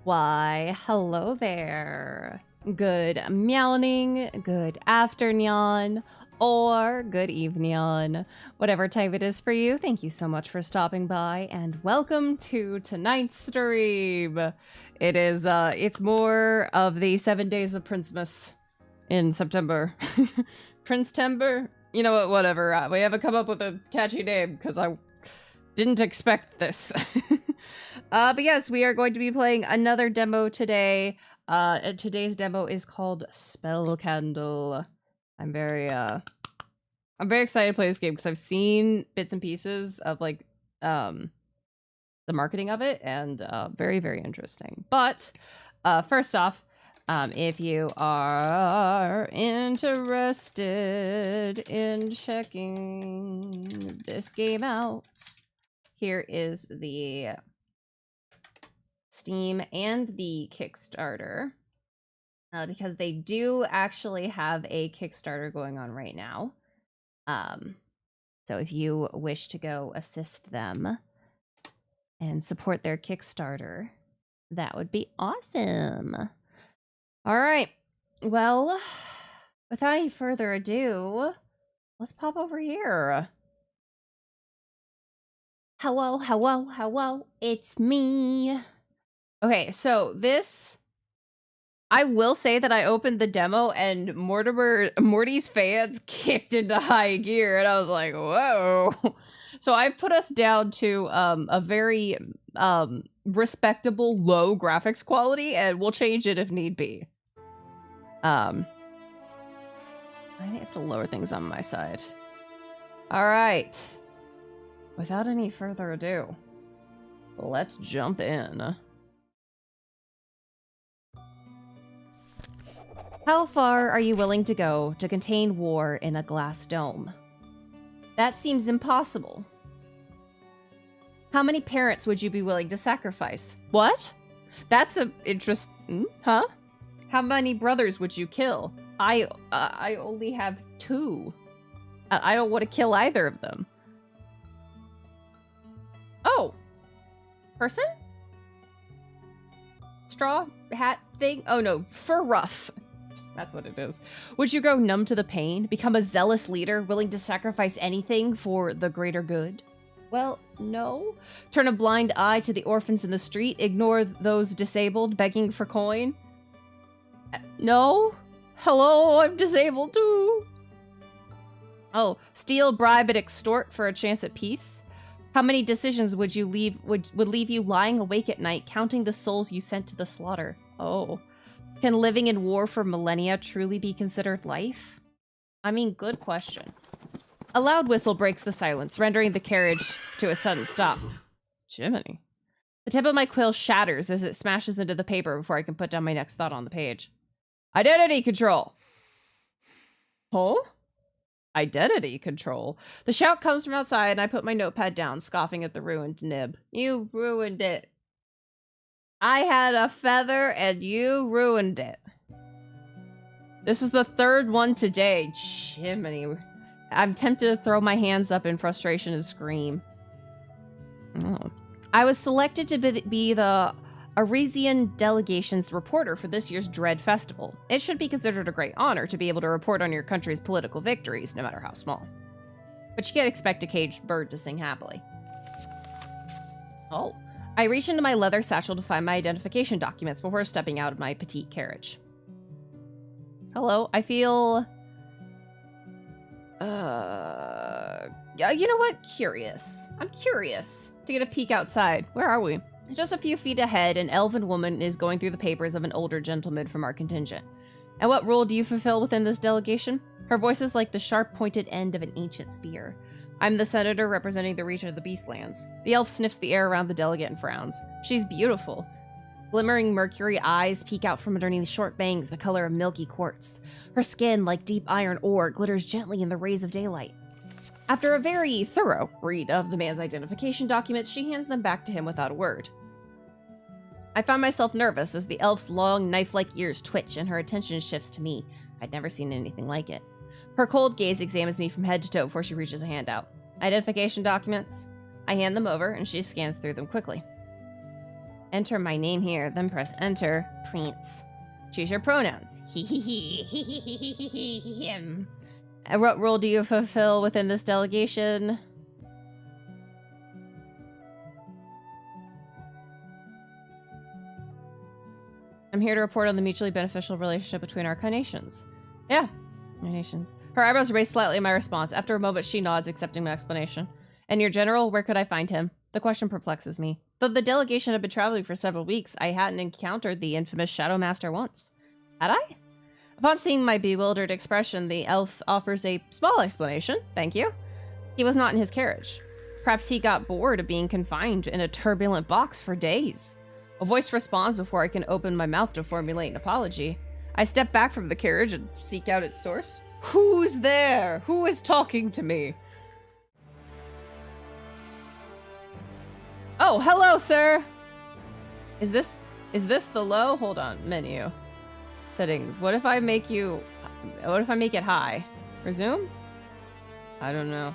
Why, hello there. Good meowing, good afternoon, or good evening. Whatever type it is for you, thank you so much for stopping by, and welcome to tonight's stream. It's more of the 7 days of Princemas in September. Prince-tember? You know what, whatever. We haven't come up with a catchy name, because I didn't expect this. But yes, we are going to be playing another demo today. And today's demo is called Spell Candle. I'm very excited to play this game because I've seen bits and pieces of like the marketing of it, and very, very interesting. But first off, if you are interested in checking this game out, here is the Steam and the Kickstarter, because they do actually have a Kickstarter going on right now. So if you wish to go assist them and support their Kickstarter, that would be awesome. All right. Well, without any further ado, let's pop over here. Hello, it's me. Okay, so this, I will say that I opened the demo and Morty's fans kicked into high gear, and I was like, whoa. So I put us down to a very respectable low graphics quality, and we'll change it if need be. I have to lower things on my side. All right. Without any further ado, let's jump in. How far are you willing to go to contain war in a glass dome? That seems impossible. How many parents would you be willing to sacrifice? What? That's a huh? How many brothers would you kill? I only have 2. I don't want to kill either of them. Oh. Person? Straw hat thing? Oh no, fur ruff. That's what it is. Would you grow numb to the pain? Become a zealous leader, willing to sacrifice anything for the greater good? Well, no. Turn a blind eye to the orphans in the street? Ignore those disabled begging for coin? No. Hello, I'm disabled too. Oh, steal, bribe, and extort for a chance at peace? How many decisions would leave you lying awake at night, counting the souls you sent to the slaughter? Oh. Can living in war for millennia truly be considered life? I mean, good question. A loud whistle breaks the silence, rendering the carriage to a sudden stop. Jiminy. The tip of my quill shatters as it smashes into the paper before I can put down my next thought on the page. Identity control! Huh? Identity control. The shout comes from outside, and I put my notepad down, scoffing at the ruined nib. You ruined it. I had a feather, and you ruined it. This is the 3rd one today. Jiminy. I'm tempted to throw my hands up in frustration and scream. Oh. I was selected to be the Arisian delegation's reporter for this year's Dread Festival. It should be considered a great honor to be able to report on your country's political victories, no matter how small. But you can't expect a caged bird to sing happily. Oh. I reach into my leather satchel to find my identification documents before stepping out of my petite carriage. Hello, I feel... you know what? Curious. I'm curious to get a peek outside. Where are we? Just a few feet ahead, an elven woman is going through the papers of an older gentleman from our contingent. And what role do you fulfill within this delegation? Her voice is like the sharp-pointed end of an ancient spear. I'm the senator representing the region of the Beastlands. The elf sniffs the air around the delegate and frowns. She's beautiful. Glimmering mercury eyes peek out from underneath short bangs the color of milky quartz. Her skin, like deep iron ore, glitters gently in the rays of daylight. After a very thorough read of the man's identification documents, she hands them back to him without a word. I find myself nervous as the elf's long, knife-like ears twitch and her attention shifts to me. I'd never seen anything like it. Her cold gaze examines me from head to toe before she reaches a hand out. Identification documents? I hand them over, and she scans through them quickly. Enter my name here, then press enter. Prince. Choose your pronouns. Him. And what role do you fulfill within this delegation? I'm here to report on the mutually beneficial relationship between our nations. Yeah, my nations. Her eyebrows raised slightly in my response. After a moment, she nods, accepting my explanation. And your general, where could I find him? The question perplexes me. Though the delegation had been traveling for several weeks, I hadn't encountered the infamous Shadow Master once. Had I? Upon seeing my bewildered expression, the elf offers a small explanation. Thank you. He was not in his carriage. Perhaps he got bored of being confined in a turbulent box for days. A voice responds before I can open my mouth to formulate an apology. I step back from the carriage and seek out its source. Who's there? Who is talking to me? Oh, hello, sir. Is this the low? Hold on, menu. Settings. What if I make it high? Resume? I don't know.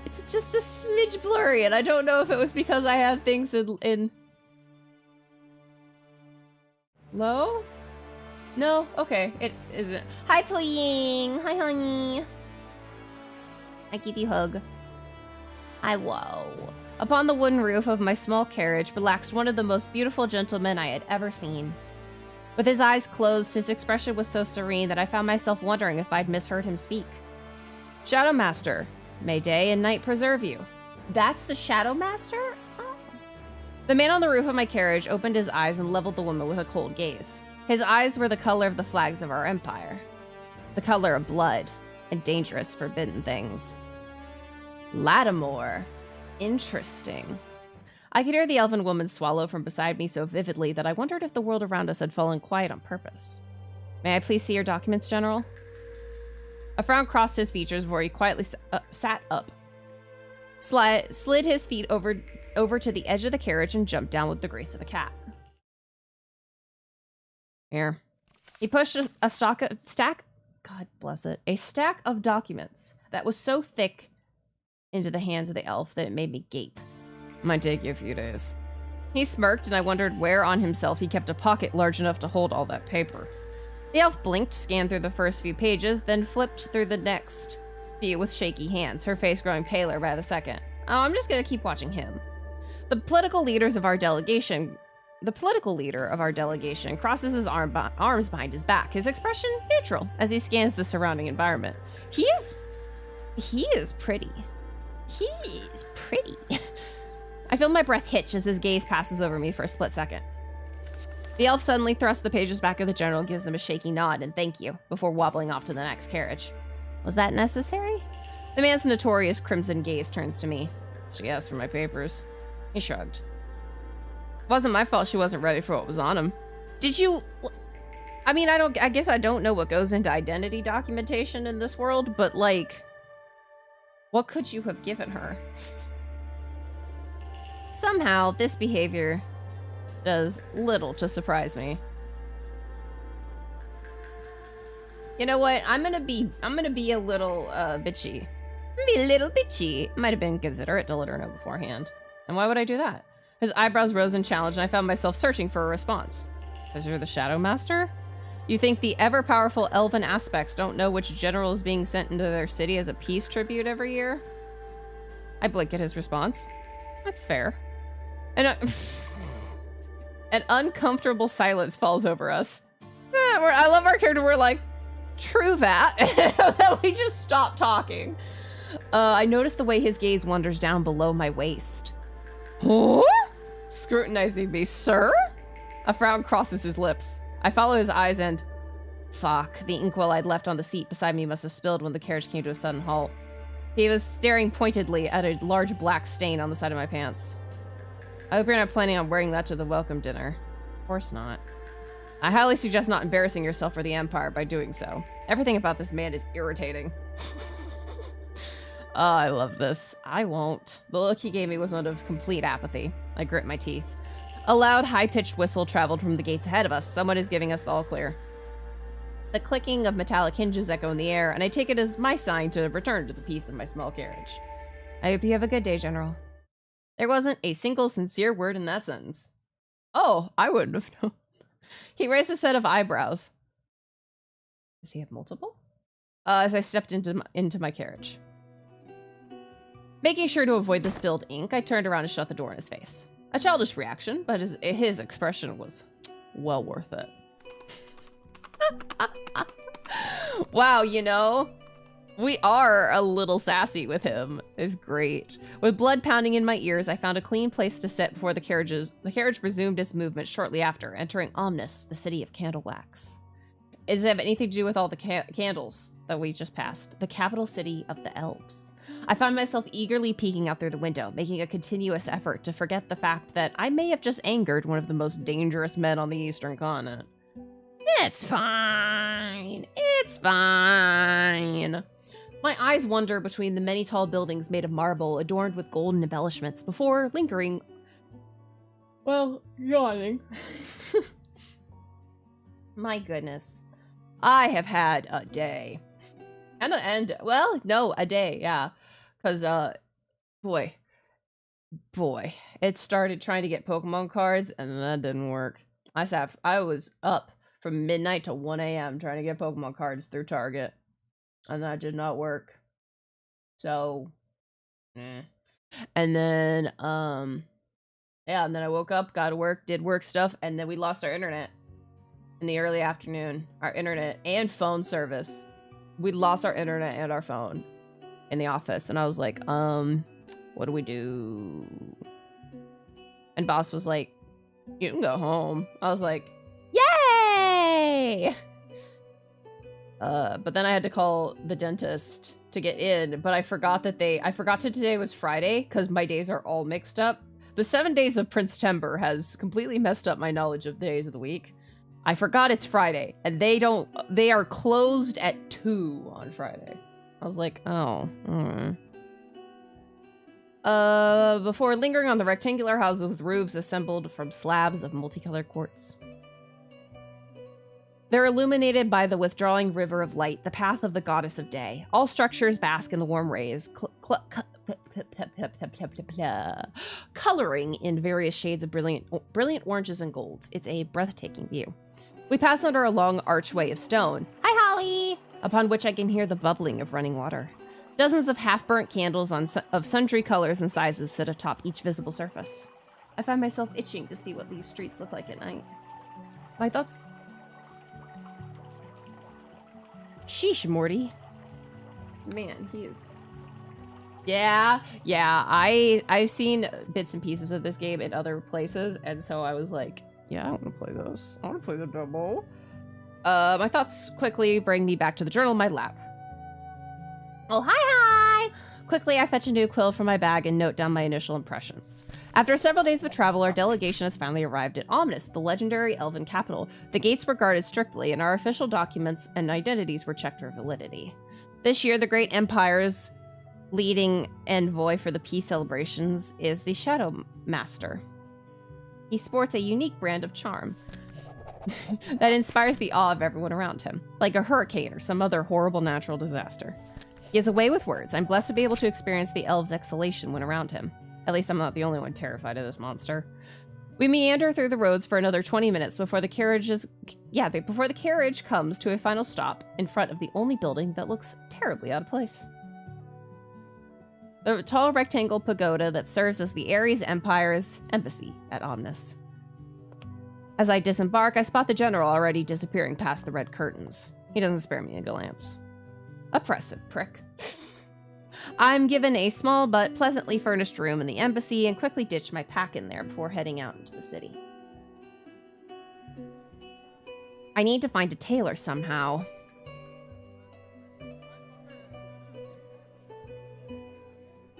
It's just a smidge blurry, and I don't know if it was because I had things in low? No? Okay, it isn't. Hi, Puying. Hi, honey. I give you a hug. Hi, whoa. Upon the wooden roof of my small carriage relaxed one of the most beautiful gentlemen I had ever seen. With his eyes closed, his expression was so serene that I found myself wondering if I'd misheard him speak. Shadow Master, may day and night preserve you. That's the Shadow Master? Oh. The man on the roof of my carriage opened his eyes and leveled the woman with a cold gaze. His eyes were the color of the flags of our empire. The color of blood and dangerous forbidden things. Lattimore. Interesting. I could hear the elven woman swallow from beside me so vividly that I wondered if the world around us had fallen quiet on purpose. May I please see your documents, General? A frown crossed his features before he quietly sat up. Slid his feet over to the edge of the carriage and jumped down with the grace of a cat. Here. He pushed a stack of documents that was so thick into the hands of the elf that it made me gape. Might take you a few days. He smirked, and I wondered where on himself he kept a pocket large enough to hold all that paper. The elf blinked, scanned through the first few pages, then flipped through the next few with shaky hands, her face growing paler by the second. Oh, I'm just gonna keep watching him. The political leader of our delegation crosses his arms behind his back, his expression neutral as he scans the surrounding environment. He is pretty. He is pretty. I feel my breath hitch as his gaze passes over me for a split second. The elf suddenly thrusts the pages back at the general, gives him a shaky nod and thank you, before wobbling off to the next carriage. Was that necessary? The man's notorious crimson gaze turns to me. She asked for my papers. He shrugged. It wasn't my fault she wasn't ready for what was on him. Did you... I mean, I guess I don't know what goes into identity documentation in this world, but like... what could you have given her? Somehow, this behavior does little to surprise me. You know what? I'm gonna be a little bitchy. Be a little bitchy. Might have been considerate to let her know beforehand. And why would I do that? His eyebrows rose in challenge, and I found myself searching for a response. Because you're the Shadow Master? You think the ever-powerful elven aspects don't know which general is being sent into their city as a peace tribute every year? I blink at his response. That's fair. And an uncomfortable silence falls over us. I love our character. We're like, true that. Then we just stop talking. I notice the way his gaze wanders down below my waist. Huh? Scrutinizing me, sir? A frown crosses his lips. I follow his eyes and... fuck, the inkwell I'd left on the seat beside me must have spilled when the carriage came to a sudden halt. He was staring pointedly at a large black stain on the side of my pants. I hope you're not planning on wearing that to the welcome dinner. Of course not. I highly suggest not embarrassing yourself for the Empire by doing so. Everything about this man is irritating. Oh, I love this. I won't. The look he gave me was one of complete apathy. I grit my teeth. A loud, high-pitched whistle traveled from the gates ahead of us. Someone is giving us the all clear. The clicking of metallic hinges echo in the air, and I take it as my sign to return to the peace of my small carriage. I hope you have a good day, General. There wasn't a single sincere word in that sentence. Oh, I wouldn't have known. He raised a set of eyebrows. Does he have multiple? As I stepped into my carriage. Making sure to avoid the spilled ink, I turned around and shut the door in his face. A childish reaction, but his expression was well worth it. Wow, you know, we are a little sassy with him. It's great. With blood pounding in my ears, I found a clean place to sit before the carriage resumed its movement shortly after, entering Omnis, the city of candle wax. Does it have anything to do with all the candles that we just passed? The capital city of the elves. I found myself eagerly peeking out through the window, making a continuous effort to forget the fact that I may have just angered one of the most dangerous men on the eastern continent. It's fine. It's fine. My eyes wander between the many tall buildings made of marble adorned with golden embellishments before lingering, well, yawning. My goodness. I have had a day. Well, no, a day, yeah. Because, boy, it started trying to get Pokemon cards, and that didn't work. I was up from midnight to 1 a.m. trying to get Pokemon cards through Target, and that did not work. So, And then, yeah, and then I woke up, got to work, did work stuff, and then we lost our internet in the early afternoon. Our internet and phone service. We lost our internet and our phone in the office, and I was like, what do we do? And boss was like, you can go home. I was like, yay! But then I had to call the dentist to get in, but I forgot that today was Friday, because my days are all mixed up. The 7 days of Prince Timber has completely messed up my knowledge of the days of the week. I forgot it's Friday, and they are closed at 2 on Friday. I was like, oh. Before lingering on the rectangular houses with roofs assembled from slabs of multicolored quartz. They're illuminated by the withdrawing river of light, the path of the goddess of day. All structures bask in the warm rays, coloring in various shades of brilliant oranges and golds. It's a breathtaking view. We pass under a long archway of stone. Hi, Holly! Upon which I can hear the bubbling of running water. Dozens of half-burnt candles of sundry colors and sizes sit atop each visible surface. I find myself itching to see what these streets look like at night. My thoughts? Sheesh, Morty. Man, he is... Yeah, I've seen bits and pieces of this game in other places, and so I was like, yeah, I want to play this. I want to play the demo. My thoughts quickly bring me back to the journal in my lap. Oh, hi! Quickly, I fetch a new quill from my bag and note down my initial impressions. After several days of travel, our delegation has finally arrived at Omnis, the legendary elven capital. The gates were guarded strictly, and our official documents and identities were checked for validity. This year, the great empire's leading envoy for the peace celebrations is the Shadow Master. He sports a unique brand of charm that inspires the awe of everyone around him, like a hurricane or some other horrible natural disaster. He has a way with words. I'm blessed to be able to experience the elves' exhalation when around him. At least I'm not the only one terrified of this monster. We meander through the roads for another 20 minutes before the carriage comes to a final stop in front of the only building that looks terribly out of place. The tall rectangle pagoda that serves as the Ares Empire's embassy at Omnis. As I disembark, I spot the general already disappearing past the red curtains. He doesn't spare me a glance. Oppressive prick. I'm given a small but pleasantly furnished room in the embassy and quickly ditch my pack in there before heading out into the city. I need to find a tailor somehow.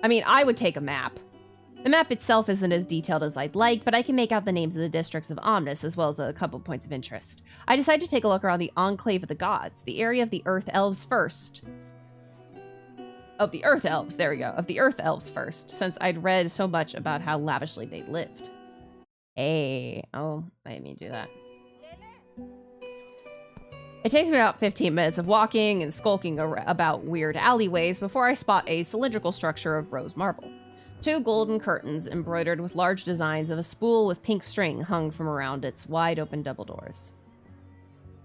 I mean, I would take a map. The map itself isn't as detailed as I'd like, but I can make out the names of the districts of Omnis, as well as a couple points of interest. I decide to take a look around the Enclave of the Gods, the area of the Earth Elves first. Of the Earth Elves, there we go. Of the Earth Elves first, since I'd read so much about how lavishly they lived. Hey, oh, I didn't mean to do that. It takes me about 15 minutes of walking and skulking about weird alleyways before I spot a cylindrical structure of rose marble. 2 golden curtains embroidered with large designs of a spool with pink string hung from around its wide-open double doors.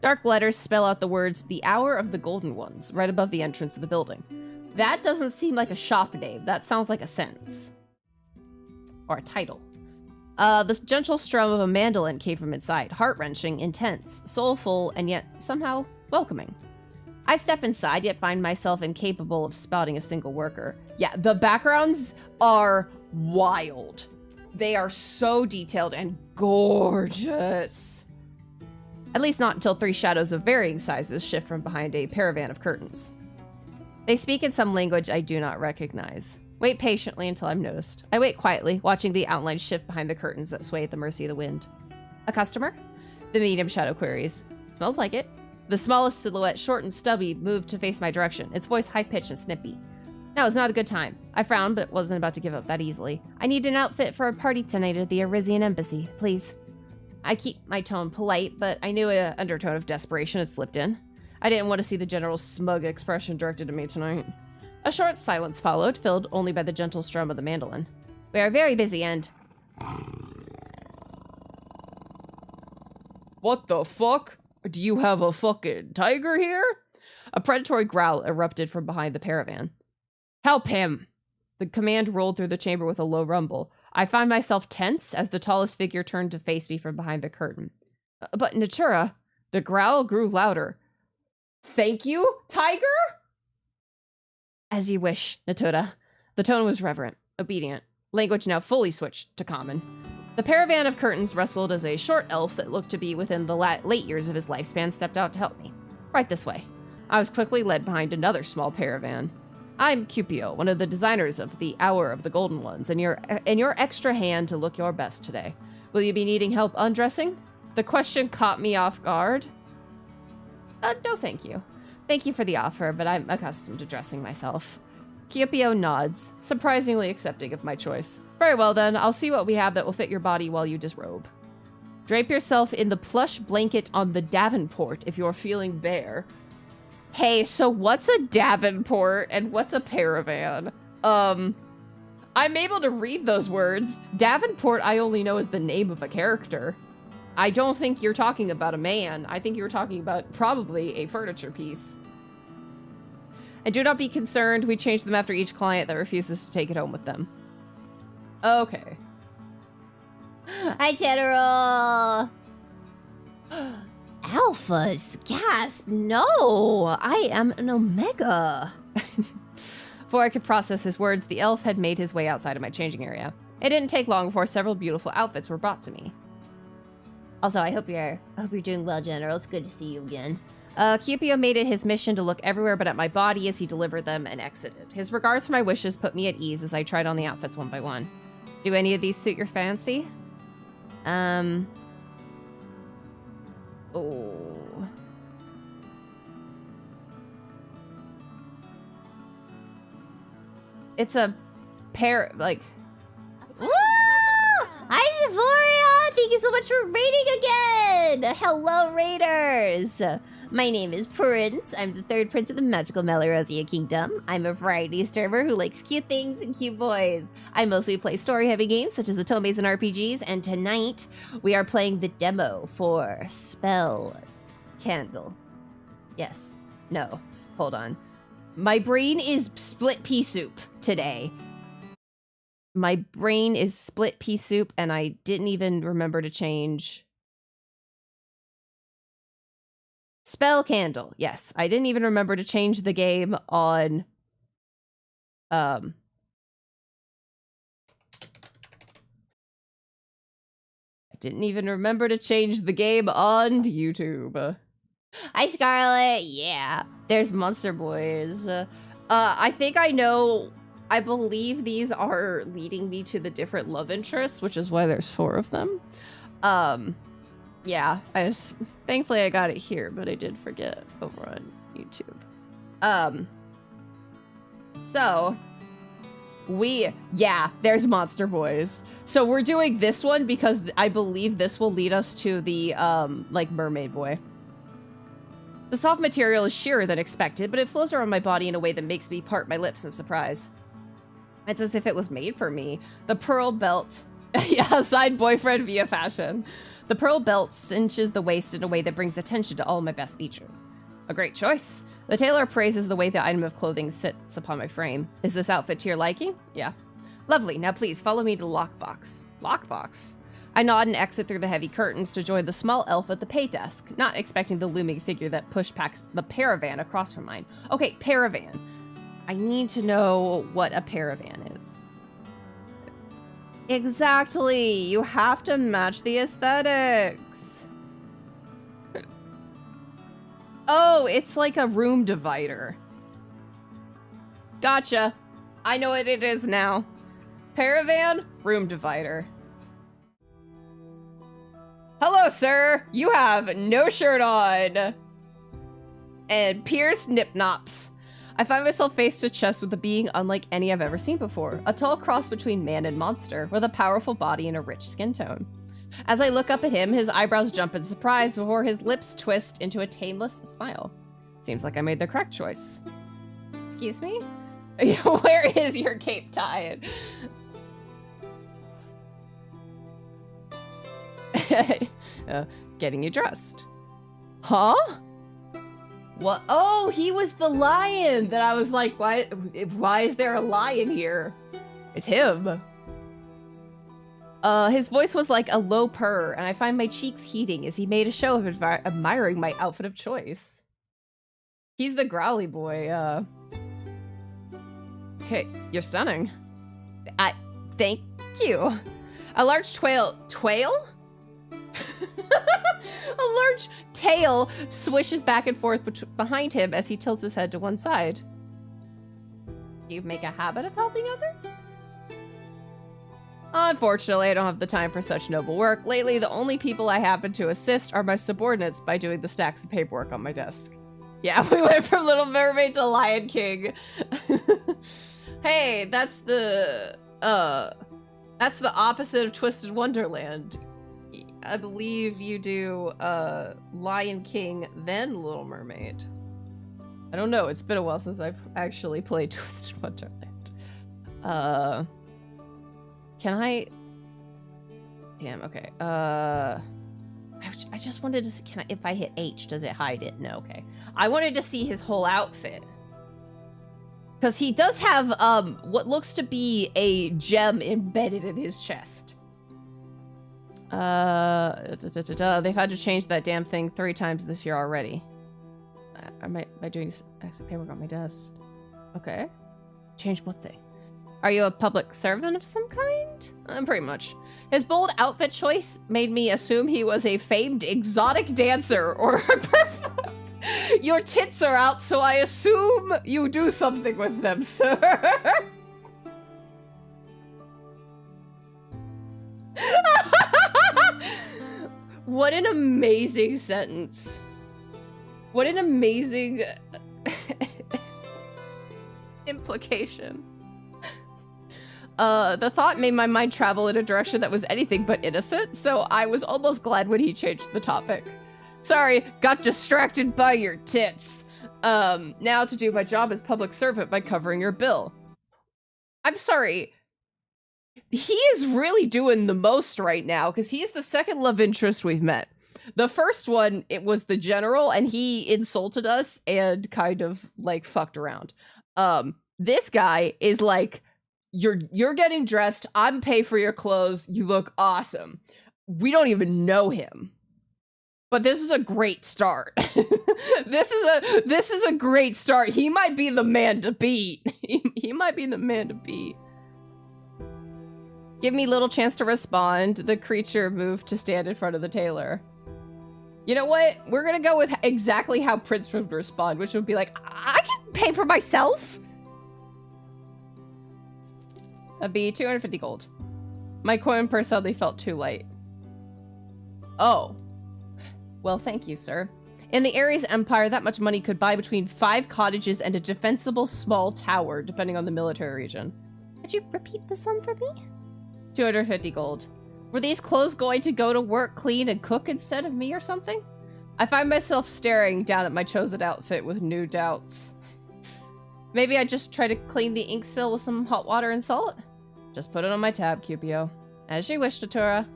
Dark letters spell out the words, "The Hour of the Golden Ones," right above the entrance of the building. That doesn't seem like a shop name. That sounds like a sentence. Or a title. The gentle strum of a mandolin came from inside, heart-wrenching, intense, soulful, and yet somehow welcoming. I step inside, yet find myself incapable of spotting a single worker. Yeah, the backgrounds are wild. They are so detailed and gorgeous. At least not until 3 shadows of varying sizes shift from behind a caravan of curtains. They speak in some language I do not recognize. Wait patiently until I'm noticed. I wait quietly, watching the outline shift behind the curtains that sway at the mercy of the wind. A customer? The medium shadow queries. Smells like it. The smallest silhouette, short and stubby, moved to face my direction, its voice high-pitched and snippy. Now is not a good time. I frowned, but wasn't about to give up that easily. I need an outfit for a party tonight at the Arisian Embassy, please. I keep my tone polite, but I knew an undertone of desperation had slipped in. I didn't want to see the general's smug expression directed at me tonight. A short silence followed, filled only by the gentle strum of the mandolin. We are very busy and... What the fuck? Do you have a fucking tiger here? A predatory growl erupted from behind the caravan. Help him! The command rolled through the chamber with a low rumble. I find myself tense as the tallest figure turned to face me from behind the curtain. But Natura, the growl grew louder. Thank you, tiger? As you wish, Natura. The tone was reverent, obedient. Language now fully switched to common. The caravan of curtains rustled as a short elf that looked to be within the late years of his lifespan stepped out to help me. Right this way. I was quickly led behind another small caravan. I'm Cupio, one of the designers of the Hour of the Golden Ones, and your extra hand to look your best today. Will you be needing help undressing? The question caught me off guard. No thank you. Thank you for the offer, but I'm accustomed to dressing myself. Cupio nods, surprisingly accepting of my choice. Very well then, I'll see what we have that will fit your body while you disrobe. Drape yourself in the plush blanket on the Davenport if you're feeling bare. Hey, so what's a Davenport and what's a caravan? I'm able to read those words. Davenport I only know as the name of a character. I don't think you're talking about a man. I think you're talking about probably a furniture piece. And do not be concerned, we change them after each client that refuses to take it home with them. Okay. Hi, General! Alphas, gasp, no! I am an Omega! Before I could process his words, the elf had made his way outside of my changing area. It didn't take long before several beautiful outfits were brought to me. Also, I hope you're doing well, General. It's good to see you again. Cupio made it his mission to look everywhere but at my body as he delivered them and exited. His regards for my wishes put me at ease as I tried on the outfits one by one. Do any of these suit your fancy? Oh. It's a pair, like... Woo! Hi, Sephora! Thank you so much for raiding again! Hello, raiders! My name is Prince. I'm the 3rd prince of the magical Melorosia Kingdom. I'm a variety streamer who likes cute things and cute boys. I mostly play story-heavy games such as the Tomes and RPGs, and tonight we are playing the demo for Spell Candle. Yes. No. Hold on. My brain is split pea soup today. My brain is split pea soup, and I didn't even remember to change... Spell Candle. Yes, I didn't even remember to change the game on... I didn't even remember to change the game on YouTube. Hi, Scarlet. Yeah. There's Monster Boys. I think I know... I believe these are leading me to the different love interests, which is why there's 4 of them. Yeah, thankfully I got it here, but I did forget over on YouTube. So, there's Monster Boys. So we're doing this one because I believe this will lead us to the, like, Mermaid Boy. The soft material is sheerer than expected, but it flows around my body in a way that makes me part my lips in surprise. It's as if it was made for me. The pearl belt. Yeah, side boyfriend via fashion. The pearl belt cinches the waist in a way that brings attention to all my best features. A great choice. The tailor praises the way the item of clothing sits upon my frame. Is this outfit to your liking? Yeah. Lovely. Now please follow me to the lockbox. Lockbox? I nod and exit through the heavy curtains to join the small elf at the pay desk, not expecting the looming figure that push-packs the paravan across from mine. Okay, paravan. I need to know what a paravan is. Exactly. You have to match the aesthetics. Oh, it's like a room divider. Gotcha. I know what it is now. Paravan, room divider. Hello, sir. You have no shirt on. And pierced nip-nops. I find myself face to chest with a being unlike any I've ever seen before. A tall cross between man and monster, with a powerful body and a rich skin tone. As I look up at him, his eyebrows jump in surprise before his lips twist into a tameless smile. Seems like I made the correct choice. Excuse me? Where is your cape tied? Getting you dressed. Huh? What? Oh, he was the lion that I was like, why is there a lion here? It's him. His voice was like a low purr, and I find my cheeks heating as he made a show of admiring my outfit of choice. He's the growly boy, Okay, you're stunning. Thank you. A large twale? A large tail swishes back and forth behind him as he tilts his head to one side. Do you make a habit of helping others? Unfortunately, I don't have the time for such noble work. Lately, the only people I happen to assist are my subordinates by doing the stacks of paperwork on my desk. Yeah, we went from Little Mermaid to Lion King. Hey, that's the opposite of Twisted Wonderland. I believe you do Lion King, then Little Mermaid. I don't know. It's been a while since I've actually played Twisted Wonderland. Can I? Damn. Okay. I just wanted to see. Can I? If I hit H, does it hide it? No. Okay. I wanted to see his whole outfit. Because he does have what looks to be a gem embedded in his chest. They've had to change that damn thing 3 times this year already. Am I doing extra paperwork on my desk? Okay. Change what thing? Are you a public servant of some kind? Pretty much. His bold outfit choice made me assume he was a famed exotic dancer or a performer. Your tits are out, so I assume you do something with them, sir. What an amazing sentence. What an amazing implication. The thought made my mind travel in a direction that was anything but innocent, so I was almost glad when he changed the topic. Sorry, got distracted by your tits. Now to do my job as public servant by covering your bill. I'm sorry. He is really doing the most right now, because he's the second love interest we've met. The first one, it was the general, and he insulted us and kind of, like, fucked around. This guy is like, you're getting dressed, I'm pay for your clothes, you look awesome. We don't even know him. But this is a great start. This is a great start. He might be the man to beat. He might be the man to beat. Give me little chance to respond. The creature moved to stand in front of the tailor. You know what? We're gonna go with exactly how Prince would respond, which would be like, I can pay for myself. That'd be 250 gold. My coin purse suddenly felt too light. Oh. Well, thank you, sir. In the Ares Empire, that much money could buy between 5 cottages and a defensible small tower, depending on the military region. Could you repeat the sum for me? 250 gold. Were these clothes going to go to work, clean, and cook instead of me or something? I find myself staring down at my chosen outfit with new doubts. Maybe I just try to clean the ink spill with some hot water and salt? Just put it on my tab, Cupio. As you wish, Natura.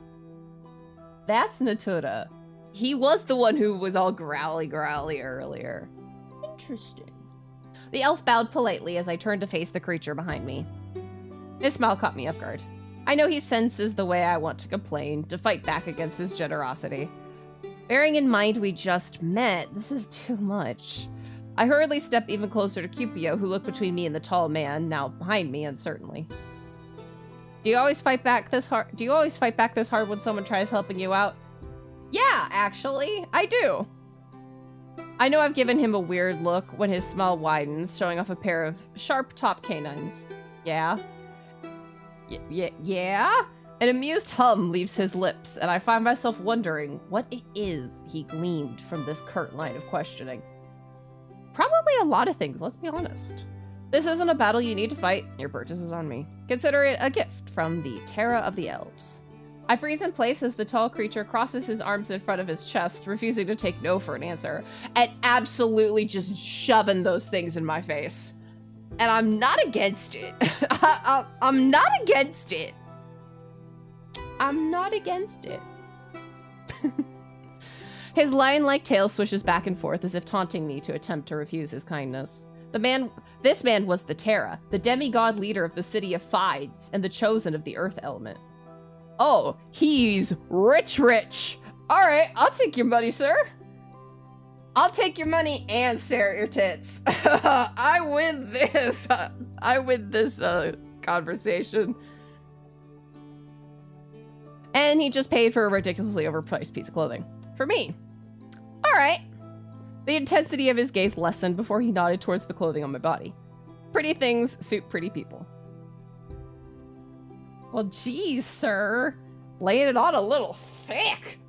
That's Natura. He was the one who was all growly earlier. Interesting. The elf bowed politely as I turned to face the creature behind me. His smile caught me off guard. I know he senses the way I want to complain, to fight back against his generosity. Bearing in mind we just met, this is too much. I hurriedly stepped even closer to Cupio, who looked between me and the tall man, now behind me uncertainly. Do you always fight back this hard when someone tries helping you out? Yeah, actually, I do. I know I've given him a weird look when his smile widens, showing off a pair of sharp top canines. Yeah? Yeah? An amused hum leaves his lips, and I find myself wondering what it is he gleaned from this curt line of questioning. Probably a lot of things, let's be honest. This isn't a battle you need to fight. Your purchase is on me. Consider it a gift from the Terra of the Elves. I freeze in place as the tall creature crosses his arms in front of his chest, refusing to take no for an answer, and absolutely just shoving those things in my face. And I'm not against it. I'm not against it. I'm not against it. His lion-like tail swishes back and forth as if taunting me to attempt to refuse his kindness. This man was the Terra, the demigod leader of the city of Fides, and the chosen of the earth element. Oh, he's rich. All right, I'll take your money, sir. I'll take your money and stare at your tits. I win this. I win this conversation. And he just paid for a ridiculously overpriced piece of clothing. For me. All right. The intensity of his gaze lessened before he nodded towards the clothing on my body. Pretty things suit pretty people. Well, geez, sir. Laying it on a little thick.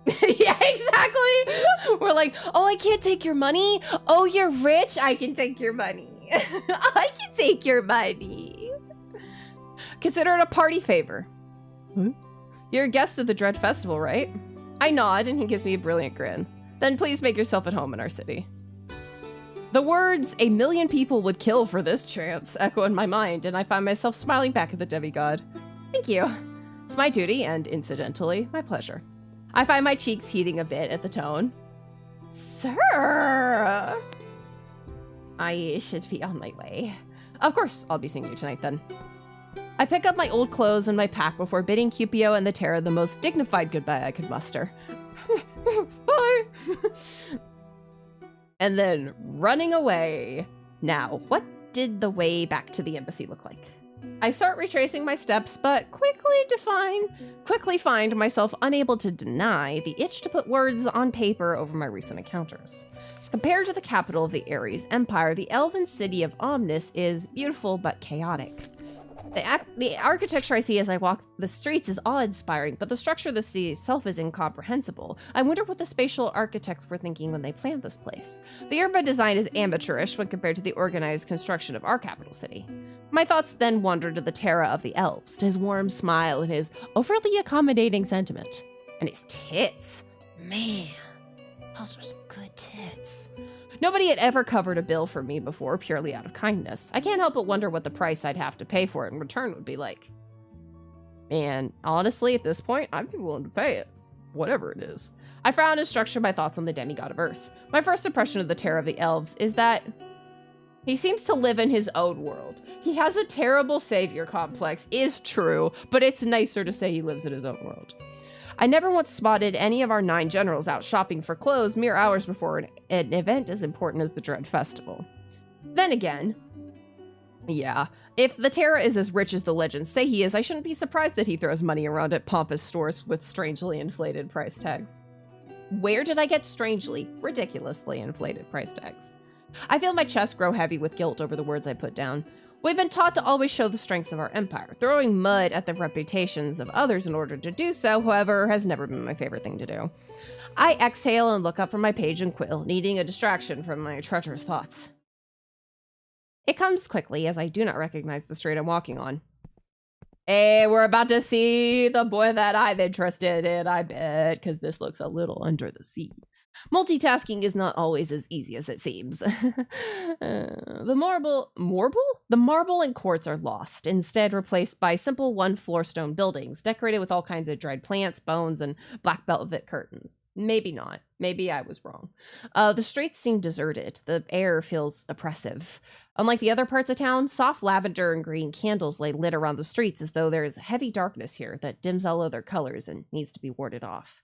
Yeah, exactly. We're like, oh, I can't take your money. Oh, you're rich. I can take your money. I can take your money. Consider it a party favor. Hmm? You're a guest of the Dread Festival, right? I nod, and he gives me a brilliant grin. Then please make yourself at home in our city. The words, "a million people would kill for this chance," echo in my mind, and I find myself smiling back at the demigod. Thank you. It's my duty, and incidentally, my pleasure. I find my cheeks heating a bit at the tone. Sir! I should be on my way. Of course, I'll be seeing you tonight then. I pick up my old clothes and my pack before bidding Cupio and the Terra the most dignified goodbye I could muster. Bye! And then running away. Now, what did the way back to the embassy look like? I start retracing my steps, but quickly find myself unable to deny the itch to put words on paper over my recent encounters. Compared to the capital of the Ares Empire, the elven city of Omnis is beautiful but chaotic. The architecture I see as I walk the streets is awe-inspiring, but the structure of the city itself is incomprehensible. I wonder what the spatial architects were thinking when they planned this place. The urban design is amateurish when compared to the organized construction of our capital city. My thoughts then wandered to the Terra of the Elves, to his warm smile and his overly accommodating sentiment. And his tits. Man, those are some good tits. Nobody had ever covered a bill for me before, purely out of kindness. I can't help but wonder what the price I'd have to pay for it in return would be like. And honestly, at this point, I'd be willing to pay it. Whatever it is. I frowned and structured my thoughts on the demigod of Earth. My first impression of the Terra of the Elves is that he seems to live in his own world. He has a terrible savior complex, is true, but it's nicer to say he lives in his own world. I never once spotted any of our 9 generals out shopping for clothes mere hours before an event as important as the Dread Festival. Then again, yeah, if the Terra is as rich as the legends say he is, I shouldn't be surprised that he throws money around at pompous stores with strangely inflated price tags. Where did I get strangely, ridiculously inflated price tags? I feel my chest grow heavy with guilt over the words I put down. We've been taught to always show the strengths of our empire. Throwing mud at the reputations of others in order to do so, however, has never been my favorite thing to do. I exhale and look up from my page and quill, needing a distraction from my treacherous thoughts. It comes quickly, as I do not recognize the street I'm walking on. Hey, we're about to see the boy that I'm interested in, I bet, because this looks a little under the sea. Multitasking is not always as easy as it seems. The marble and quartz are lost, instead replaced by simple one-floor stone buildings, decorated with all kinds of dried plants, bones, and black velvet curtains. Maybe not. Maybe I was wrong. The streets seem deserted. The air feels oppressive. Unlike the other parts of town, soft lavender and green candles lay lit around the streets as though there is heavy darkness here that dims all other colors and needs to be warded off.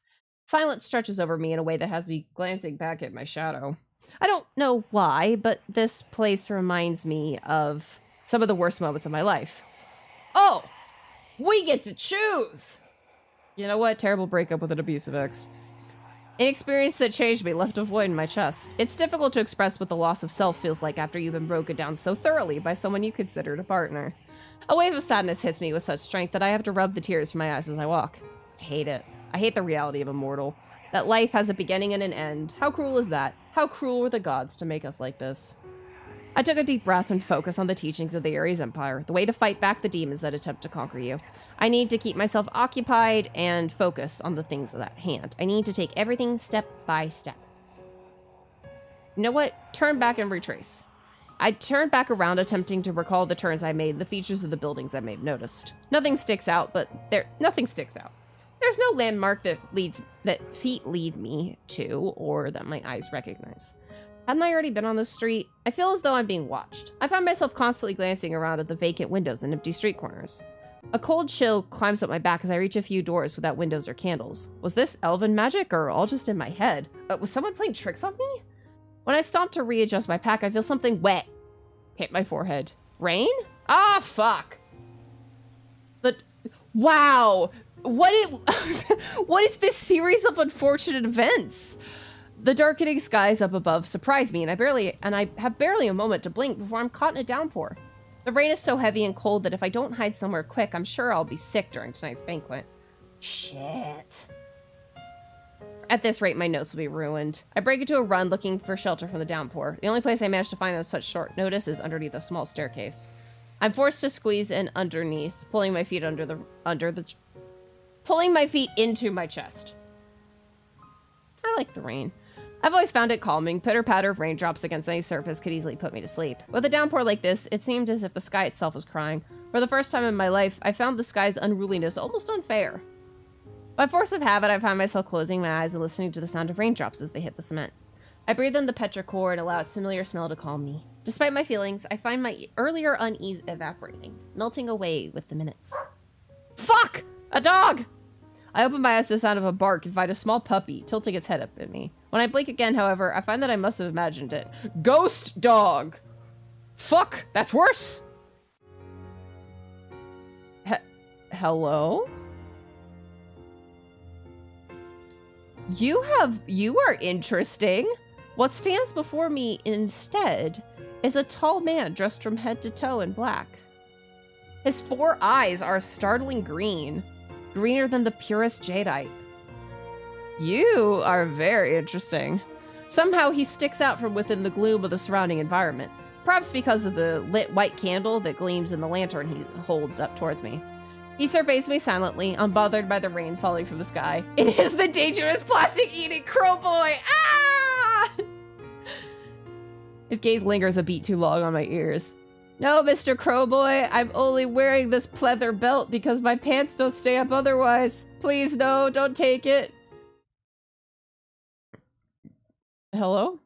Silence stretches over me in a way that has me glancing back at my shadow. I don't know why, but this place reminds me of some of the worst moments of my life. Oh! We get to choose! You know what? Terrible breakup with an abusive ex. An experience that changed me left a void in my chest. It's difficult to express what the loss of self feels like after you've been broken down so thoroughly by someone you considered a partner. A wave of sadness hits me with such strength that I have to rub the tears from my eyes as I walk. I hate it. I hate the reality of a mortal. That life has a beginning and an end. How cruel is that? How cruel were the gods to make us like this? I took a deep breath and focused on the teachings of the Ares Empire, the way to fight back the demons that attempt to conquer you. I need to keep myself occupied and focus on the things at hand. I need to take everything step by step. You know what? Turn back and retrace. I turned back around, attempting to recall the turns I made, the features of the buildings I may have noticed. Nothing sticks out. There's no landmark that feet lead me to or that my eyes recognize. Hadn't I already been on this street? I feel as though I'm being watched. I find myself constantly glancing around at the vacant windows and empty street corners. A cold chill climbs up my back as I reach a few doors without windows or candles. Was this elven magic or all just in my head? Was someone playing tricks on me? When I stop to readjust my pack, I feel something wet hit my forehead. Rain? Ah, fuck. Wow. What is this series of unfortunate events? The darkening skies up above surprise me, and I have barely a moment to blink before I'm caught in a downpour. The rain is so heavy and cold that if I don't hide somewhere quick, I'm sure I'll be sick during tonight's banquet. Shit. At this rate, my notes will be ruined. I break into a run looking for shelter from the downpour. The only place I manage to find on such short notice is underneath a small staircase. I'm forced to squeeze in underneath, pulling my feet pulling my feet into my chest. I like the rain. I've always found it calming. Pitter-patter of raindrops against any surface could easily put me to sleep. With a downpour like this, it seemed as if the sky itself was crying. For the first time in my life, I found the sky's unruliness almost unfair. By force of habit, I find myself closing my eyes and listening to the sound of raindrops as they hit the cement. I breathe in the petrichor and allow its familiar smell to calm me. Despite my feelings, I find my earlier unease evaporating, melting away with the minutes. Fuck! A dog! I open my eyes to the sound of a bark and find a small puppy tilting its head up at me. When I blink again, however, I find that I must have imagined it. Ghost dog! Fuck! That's worse! Hello? You are interesting. What stands before me instead is a tall man dressed from head to toe in black. His 4 eyes are a startling green. Greener than the purest jadeite. You are very interesting. Somehow he sticks out from within the gloom of the surrounding environment, perhaps because of the lit white candle that gleams in the lantern he holds up towards me. He surveys me silently, unbothered by the rain falling from the sky. It is the dangerous plastic-eating crow boy! Ah! His gaze lingers a beat too long on my ears. No, Mr. Crowboy, I'm only wearing this pleather belt because my pants don't stay up otherwise. Please, no, don't take it. Hello?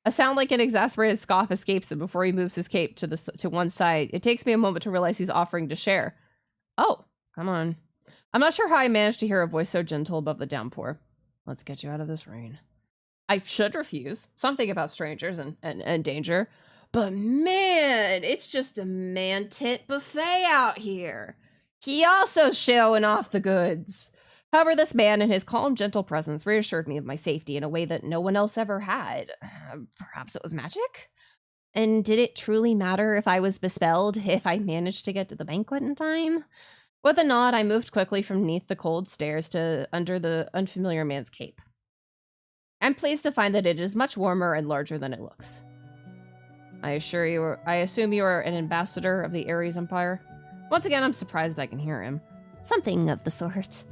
A sound like an exasperated scoff escapes him before he moves his cape to one side. It takes me a moment to realize he's offering to share. Oh, come on. I'm not sure how I managed to hear a voice so gentle above the downpour. Let's get you out of this rain. I should refuse. Something about strangers and danger. But man, it's just a man-tit buffet out here. He also showing off the goods. However, this man and his calm, gentle presence reassured me of my safety in a way that no one else ever had. Perhaps it was magic? And did it truly matter if I was bespelled, if I managed to get to the banquet in time? With a nod, I moved quickly from beneath the cold stairs to under the unfamiliar man's cape. I'm pleased to find that it is much warmer and larger than it looks. I assume you are an ambassador of the Ares Empire? Once again, I'm surprised I can hear him. Something of the sort.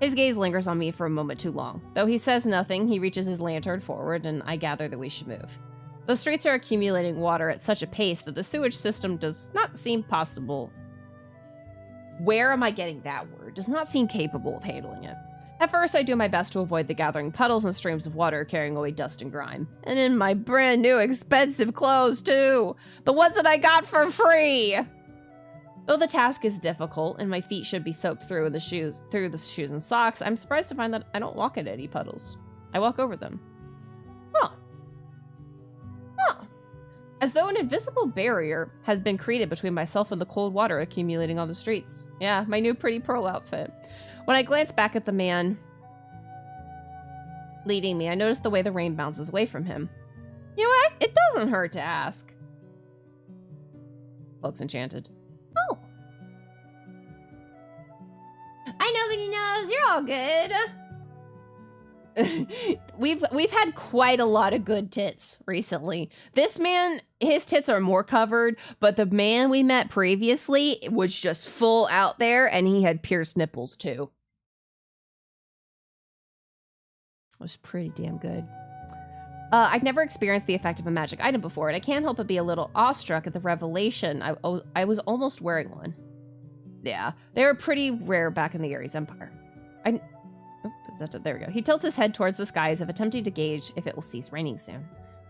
His gaze lingers on me for a moment too long. Though he says nothing, he reaches his lantern forward, and I gather that we should move. The streets are accumulating water at such a pace that the sewage system does not seem possible. Where am I getting that word? Does not seem capable of handling it. At first, I do my best to avoid the gathering puddles and streams of water carrying away dust and grime. And in my brand new expensive clothes, too! The ones that I got for free! Though the task is difficult, and my feet should be soaked through the shoes and socks, I'm surprised to find that I don't walk into any puddles. I walk over them. Huh. As though an invisible barrier has been created between myself and the cold water accumulating on the streets. Yeah, my new pretty pearl outfit. When I glance back at the man leading me, I notice the way the rain bounces away from him. You know what? It doesn't hurt to ask. Looks enchanted. Oh. I nobody knows. You're all good. We've had quite a lot of good tits recently. This man, his tits are more covered, but the man we met previously was just full out there, and he had pierced nipples too. It was pretty damn good. I've never experienced the effect of a magic item before, and I can't help but be a little awestruck at the revelation. I was almost wearing one. Yeah, they were pretty rare back in the Ares Empire. There we go. He tilts his head towards the sky as if attempting to gauge if it will cease raining soon.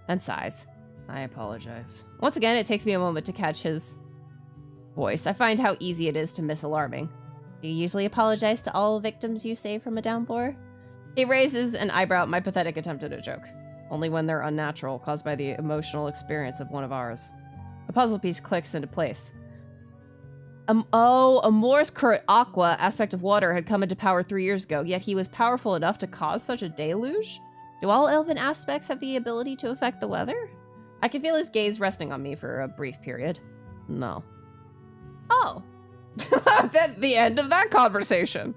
Then sighs. I apologize. Once again, it takes me a moment to catch his voice. I find how easy it is to miss alarming. Do you usually apologize to all victims you save from a downpour? He raises an eyebrow at my pathetic attempt at a joke. Only when they're unnatural, caused by the emotional experience of one of ours. A puzzle piece clicks into place. Amor's current aqua aspect of water had come into power 3 years ago, yet he was powerful enough to cause such a deluge? Do all elven aspects have the ability to affect the weather? I can feel his gaze resting on me for a brief period. No. Oh. That's the end of that conversation.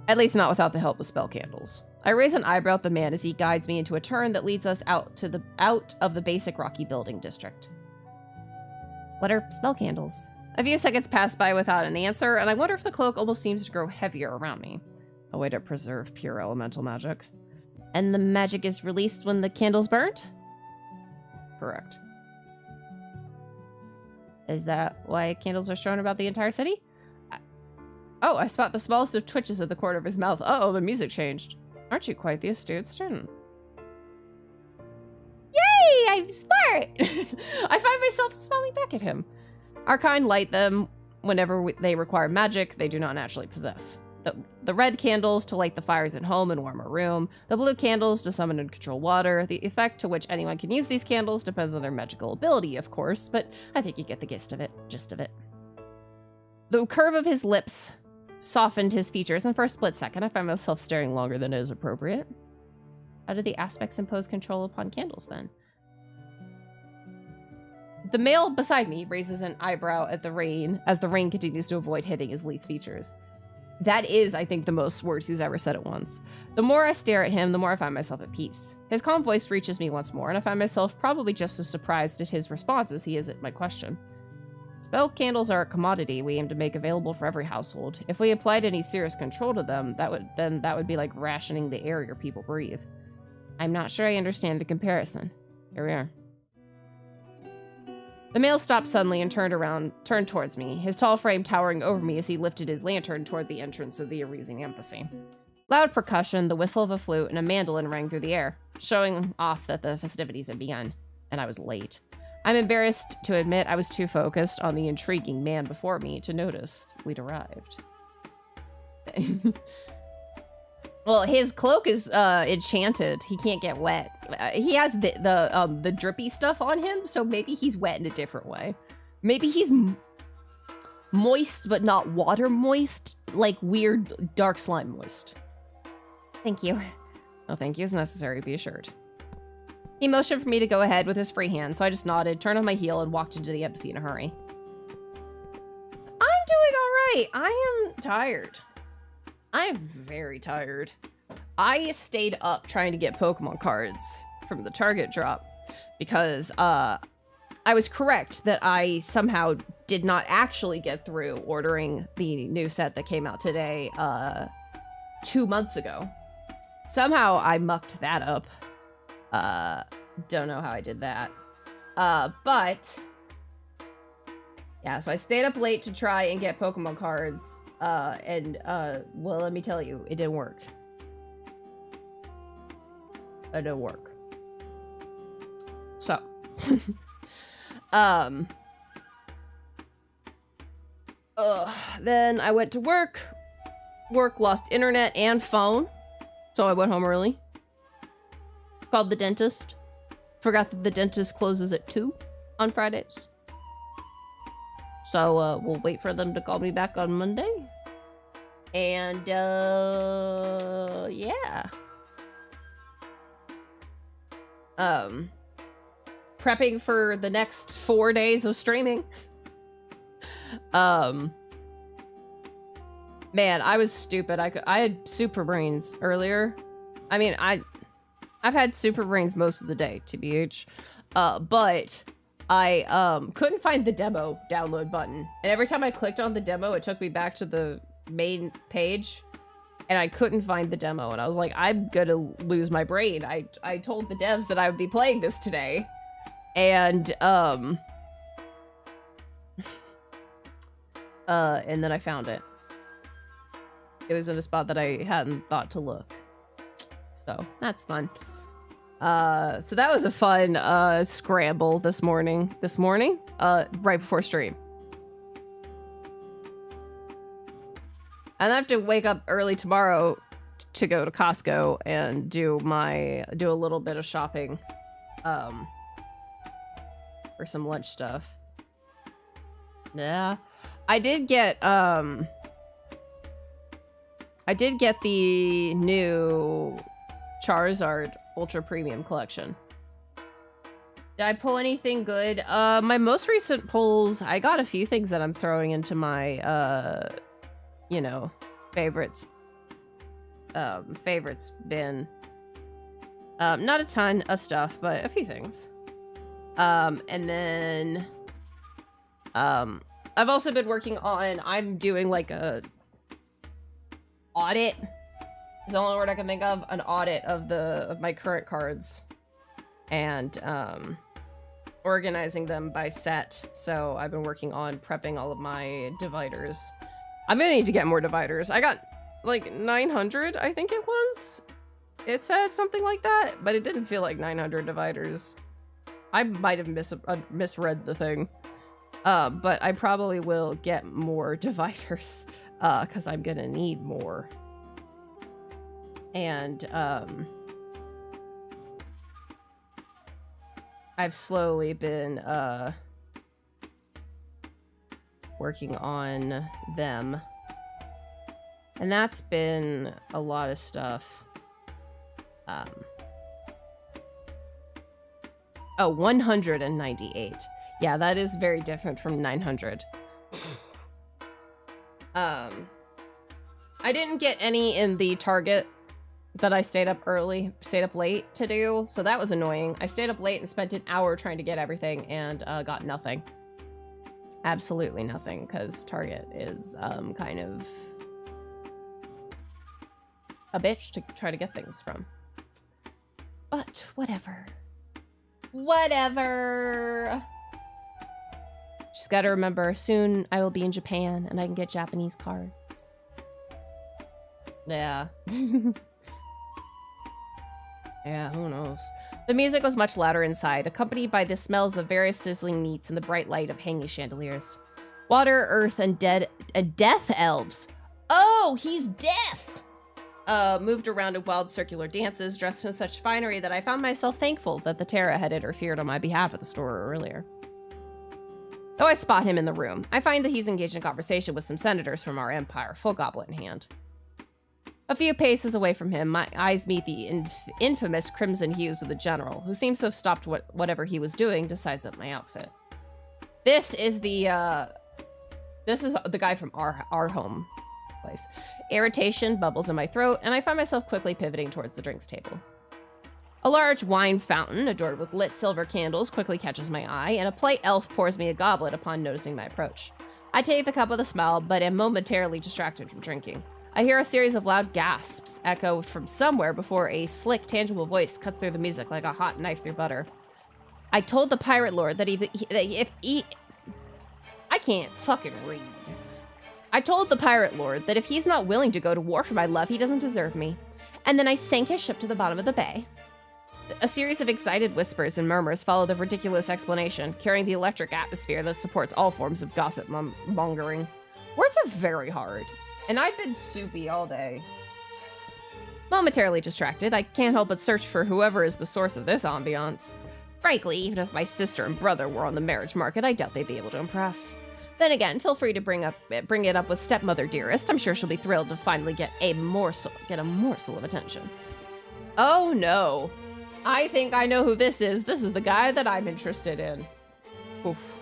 At least not without the help of spell candles. I raise an eyebrow at the man as he guides me into a turn that leads us out of the basic rocky building district. What are spell candles? A few seconds pass by without an answer, and I wonder if the cloak almost seems to grow heavier around me. A way to preserve pure elemental magic. And the magic is released when the candle's burnt? Correct. Is that why candles are strewn about the entire city? I spot the smallest of twitches at the corner of his mouth. Uh-oh, the music changed. Aren't you quite the astute student? Yay, I'm smart! I find myself smiling back at him. Our kind light them whenever they require magic they do not naturally possess. The red candles to light the fires at home and warm a room. The blue candles to summon and control water. The effect to which anyone can use these candles depends on their magical ability, of course, but I think you get the gist of it. The curve of his lips softened his features, and for a split second I find myself staring longer than is appropriate. How do the aspects impose control upon candles, then? The male beside me raises an eyebrow at the rain as the rain continues to avoid hitting his lithe features. That is, I think, the most words he's ever said at once. The more I stare at him, the more I find myself at peace. His calm voice reaches me once more, and I find myself probably just as surprised at his response as he is at my question. Spell candles are a commodity we aim to make available for every household. If we applied any serious control to them, that would be like rationing the air your people breathe. I'm not sure I understand the comparison. Here we are. The male stopped suddenly and turned towards me, his tall frame towering over me as he lifted his lantern toward the entrance of the Arisian embassy. Loud percussion, the whistle of a flute, and a mandolin rang through the air, showing off that the festivities had begun, and I was late. I'm embarrassed to admit I was too focused on the intriguing man before me to notice we'd arrived. Well, his cloak is enchanted. He can't get wet. He has the drippy stuff on him, so maybe he's wet in a different way. Maybe he's moist, but not water moist, like weird dark slime moist. Thank you. No thank you is necessary, be assured. He motioned for me to go ahead with his free hand, so I just nodded, turned on my heel, and walked into the embassy in a hurry. I'm doing all right. I am tired. I am very tired. I stayed up trying to get Pokemon cards from the Target drop because I was correct that I somehow did not actually get through ordering the new set that came out today 2 months ago. Somehow I mucked that up. Don't know how I did that. But yeah, so I stayed up late to try and get Pokemon cards. Well, let me tell you, it didn't work. It didn't work. So, then I went to work. Work lost internet and phone, so I went home early. Called the dentist. Forgot that the dentist closes at 2 on Fridays. So, we'll wait for them to call me back on Monday. And, yeah. Prepping for the next 4 days of streaming. Man, I was stupid. I had super brains earlier. I mean, I've had super brains most of the day, TBH. But I couldn't find the demo download button. And every time I clicked on the demo, it took me back to the main page. And I couldn't find the demo. And I was like, I'm gonna lose my brain. I told the devs that I would be playing this today. And and then I found it. It was in a spot that I hadn't thought to look. So that's fun. So that was a fun scramble this morning. Right before stream. And I have to wake up early tomorrow to go to Costco and do a little bit of shopping for some lunch stuff. Yeah. I did get the new Charizard Ultra Premium Collection. Did I pull anything good? My most recent pulls, I got a few things that I'm throwing into my you know, favorites bin. Not a ton of stuff, but a few things. And then I've also been working on, I'm doing like a audit. Is the only word I can think of. An audit of my current cards. And organizing them by set. So I've been working on prepping all of my dividers. I'm gonna need to get more dividers. I got like 900, I think it was. It said something like that, but it didn't feel like 900 dividers. I might have misread the thing. But I probably will get more dividers, because I'm gonna need more. And I've slowly been working on them. And that's been a lot of stuff. Oh, 198. Yeah, that is very different from 900. I didn't get any in the Target that I stayed up late to do, so that was annoying. I stayed up late and spent an hour trying to get everything and got nothing. Absolutely nothing, because Target is kind of a bitch to try to get things from. But whatever. Whatever. Just gotta remember, soon I will be in Japan and I can get Japanese cards. Yeah. Yeah, who knows? The music was much louder inside, accompanied by the smells of various sizzling meats and the bright light of hanging chandeliers. Water, earth, and death elves. Oh, he's deaf! Moved around in wild circular dances, dressed in such finery that I found myself thankful that the Terra had interfered on my behalf at the store earlier. Though I spot him in the room, I find that he's engaged in conversation with some senators from our empire, full goblet in hand. A few paces away from him, my eyes meet the infamous crimson hues of the general, who seems to have stopped whatever he was doing to size up my outfit. This is the guy from our home place. Irritation bubbles in my throat, and I find myself quickly pivoting towards the drinks table. A large wine fountain, adorned with lit silver candles, quickly catches my eye, and a polite elf pours me a goblet upon noticing my approach. I take the cup with a smile, but am momentarily distracted from drinking. I hear a series of loud gasps echo from somewhere before a slick, tangible voice cuts through the music like a hot knife through butter. I told the pirate lord that if he... I can't fucking read. I told the pirate lord that if he's not willing to go to war for my love, he doesn't deserve me. And then I sank his ship to the bottom of the bay. A series of excited whispers and murmurs follow the ridiculous explanation, carrying the electric atmosphere that supports all forms of gossip mongering. Words are very hard. And I've been soupy all day. Momentarily distracted, I can't help but search for whoever is the source of this ambiance. Frankly, even if my sister and brother were on the marriage market, I doubt they'd be able to impress. Then again, feel free to bring it up with stepmother dearest. I'm sure she'll be thrilled to finally get a morsel of attention. Oh no. I think I know who this is. This is the guy that I'm interested in. Oof.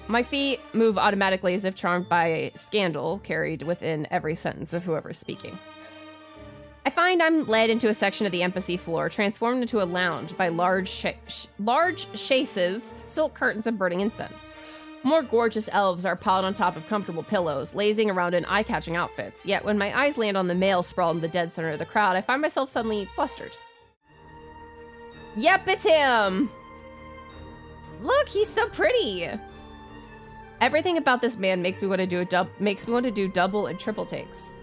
My feet move automatically as if charmed by a scandal carried within every sentence of whoever's speaking. I find I'm led into a section of the embassy floor, transformed into a lounge by large chaises, silk curtains, and burning incense. More gorgeous elves are piled on top of comfortable pillows, lazing around in eye-catching outfits. Yet when my eyes land on the male sprawled in the dead center of the crowd, I find myself suddenly flustered. Yep, it's him! Look, he's so pretty! Everything about this man makes me want to do double and triple takes.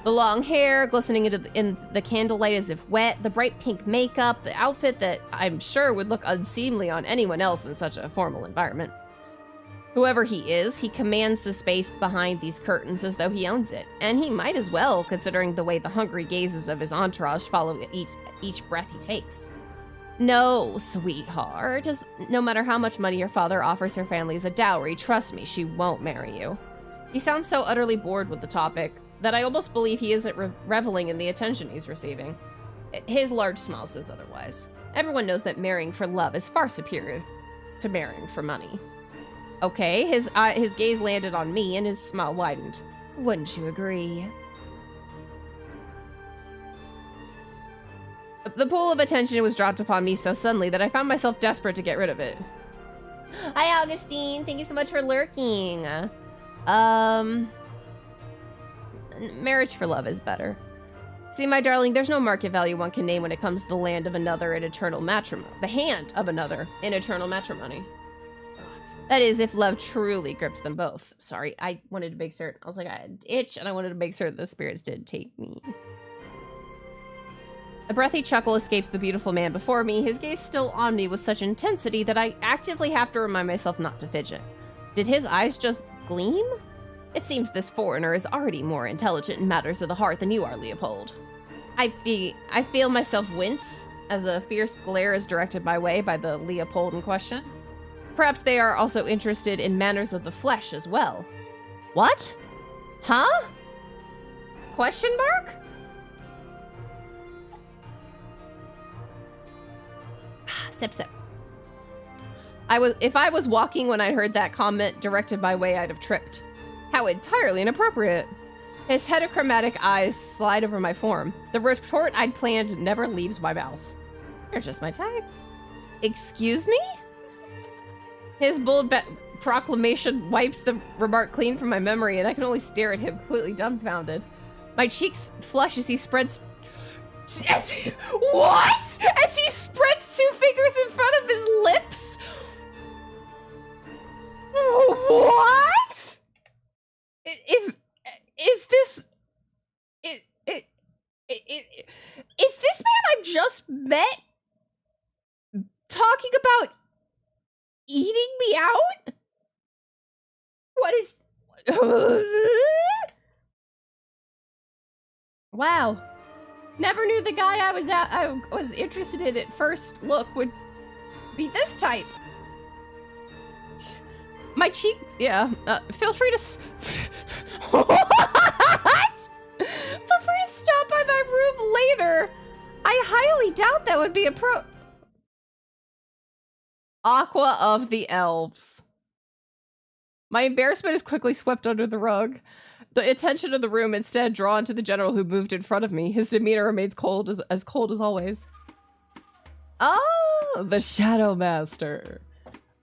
The long hair glistening in the candlelight as if wet, the bright pink makeup, the outfit that I'm sure would look unseemly on anyone else in such a formal environment. Whoever he is, he commands the space behind these curtains as though he owns it, and he might as well, considering the way the hungry gazes of his entourage follow each breath he takes. No, sweetheart, no matter how much money your father offers her family as a dowry, trust me, she won't marry you. He sounds so utterly bored with the topic that I almost believe he isn't reveling in the attention he's receiving. His large smile says otherwise. Everyone knows that marrying for love is far superior to marrying for money. Okay, his gaze landed on me and his smile widened. Wouldn't you agree? The pool of attention was dropped upon me so suddenly that I found myself desperate to get rid of it. Hi, Augustine. Thank you so much for lurking. Marriage for love is better. See, my darling, there's no market value one can name when it comes to the land of another in eternal matrimony. The hand of another in eternal matrimony. That is, if love truly grips them both. Sorry, I wanted to make certain. I was like, I had an itch, and I wanted to make sure that the spirits did take me. A breathy chuckle escapes the beautiful man before me, his gaze still on me with such intensity that I actively have to remind myself not to fidget. Did his eyes just gleam? It seems this foreigner is already more intelligent in matters of the heart than you are, Leopold. I feel myself wince as a fierce glare is directed my way by the Leopold in question. Perhaps they are also interested in matters of the flesh as well. What? Huh? Question mark? Sip, sip. If I was walking when I heard that comment directed my way, I'd have tripped. How entirely inappropriate. His heterochromatic eyes slide over my form. The retort I'd planned never leaves my mouth. You're just my type. Excuse me? His bold proclamation wipes the remark clean from my memory, and I can only stare at him, completely dumbfounded. My cheeks flush as he spreads... What? As he spreads two fingers in front of his lips? What? Is this... Is this man I just met talking about eating me out? What is... Wow. Never knew the guy I was interested in at first look would be this type. My cheeks, yeah. Feel free to... What? Feel free to stop by my room later. I highly doubt that would be Aqua of the Elves. My embarrassment is quickly swept under the rug. The attention of the room instead drawn to the general who moved in front of me. His demeanor remains cold as cold as always. Oh, the Shadow Master.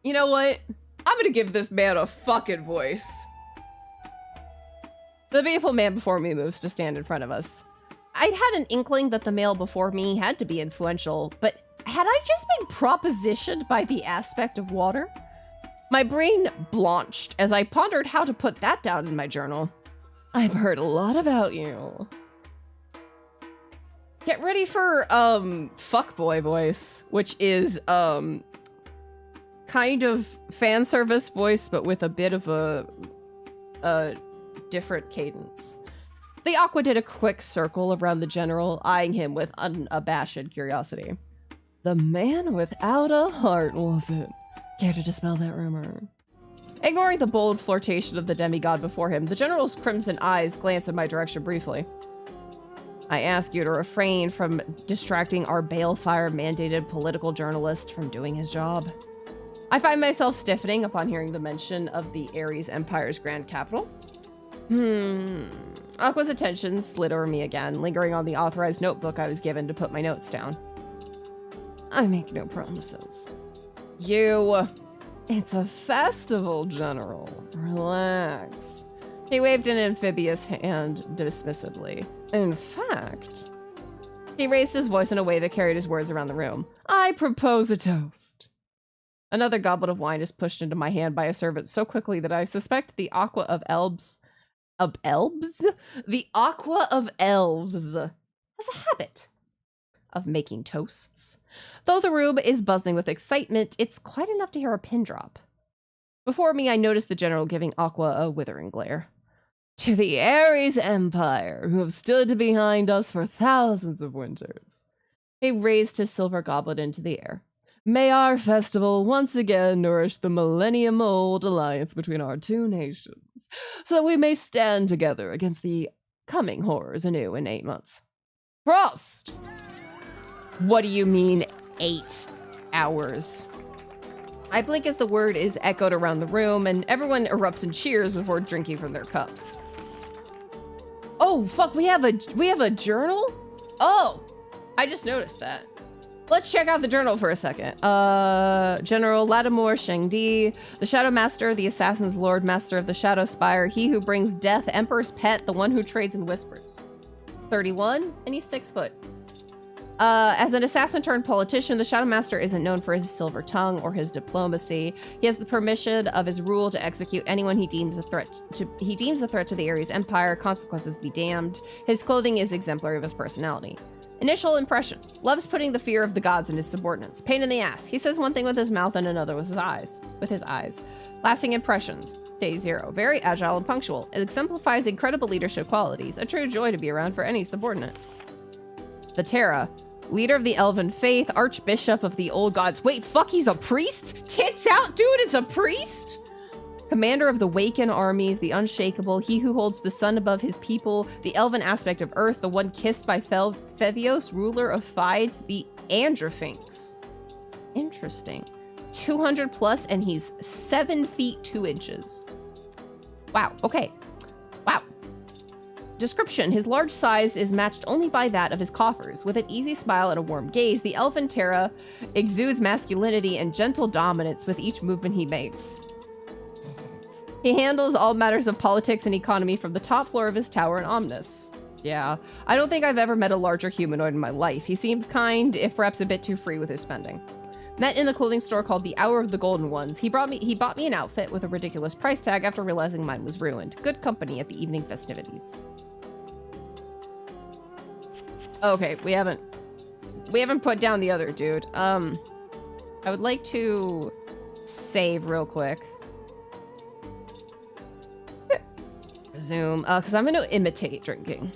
You know what? I'm gonna give this man a fucking voice. The beautiful man before me moves to stand in front of us. I'd had an inkling that the male before me had to be influential, but had I just been propositioned by the aspect of water? My brain blanched as I pondered how to put that down in my journal. I've heard a lot about you. Get ready for, fuckboy voice, which is, kind of fan service voice, but with a bit of a different cadence. The Aqua did a quick circle around the general, eyeing him with unabashed curiosity. The man without a heart, was it? Care to dispel that rumor? Ignoring the bold flirtation of the demigod before him, the general's crimson eyes glance in my direction briefly. I ask you to refrain from distracting our balefire-mandated political journalist from doing his job. I find myself stiffening upon hearing the mention of the Ares Empire's grand capital. Aqua's attention slid over me again, lingering on the authorized notebook I was given to put my notes down. I make no promises. It's a festival, General. Relax. He waved an amphibious hand dismissively. In fact, he raised his voice in a way that carried his words around the room. I propose a toast. Another goblet of wine is pushed into my hand by a servant so quickly that I suspect the Aqua of Elves... The Aqua of Elves has a habit of making toasts. Though the room is buzzing with excitement, it's quite enough to hear a pin drop. Before me, I noticed the general giving Aqua a withering glare. To the Ares Empire, who have stood behind us for thousands of winters. He raised his silver goblet into the air. May our festival once again nourish the millennium-old alliance between our two nations, so that we may stand together against the coming horrors anew in 8 months. Prost! What do you mean, 8 hours? I blink as the word is echoed around the room, and everyone erupts in cheers before drinking from their cups. Oh, fuck, we have a journal? Oh, I just noticed that. Let's check out the journal for a second. General Lattimore Shangdi, the Shadow Master, the Assassin's Lord, Master of the Shadow Spire, he who brings death, Emperor's pet, the one who trades in whispers. 31, and he's 6 foot. As an assassin turned politician, the Shadow Master isn't known for his silver tongue or his diplomacy. He has the permission of his rule to execute anyone he deems a threat to the Ares Empire. Consequences be damned. His clothing is exemplary of his personality. Initial impressions. Loves putting the fear of the gods in his subordinates. Pain in the ass. He says one thing with his mouth and another with his eyes. Lasting impressions. Day 0. Very agile and punctual. It exemplifies incredible leadership qualities. A true joy to be around for any subordinate. The Terra. Leader of the Elven Faith. Archbishop of the Old Gods. Wait, fuck, he's a priest? Tits out, dude is a priest? Commander of the Waken armies, the unshakable, he who holds the sun above his people, the elven aspect of earth, the one kissed by Phevios, ruler of Fides, the Androphinx. Interesting. 200 plus, and he's 7 feet 2 inches. Wow, okay. Wow. Description. His large size is matched only by that of his coffers. With an easy smile and a warm gaze, the elven Terra exudes masculinity and gentle dominance with each movement he makes. He handles all matters of politics and economy from the top floor of his tower in Omnis. Yeah, I don't think I've ever met a larger humanoid in my life. He seems kind, if perhaps a bit too free with his spending. Met in the clothing store called the Hour of the Golden Ones. He bought me an outfit with a ridiculous price tag after realizing mine was ruined. Good company at the evening festivities. Okay, we haven't put down the other dude. I would like to save real quick. Resume, because I'm going to imitate drinking.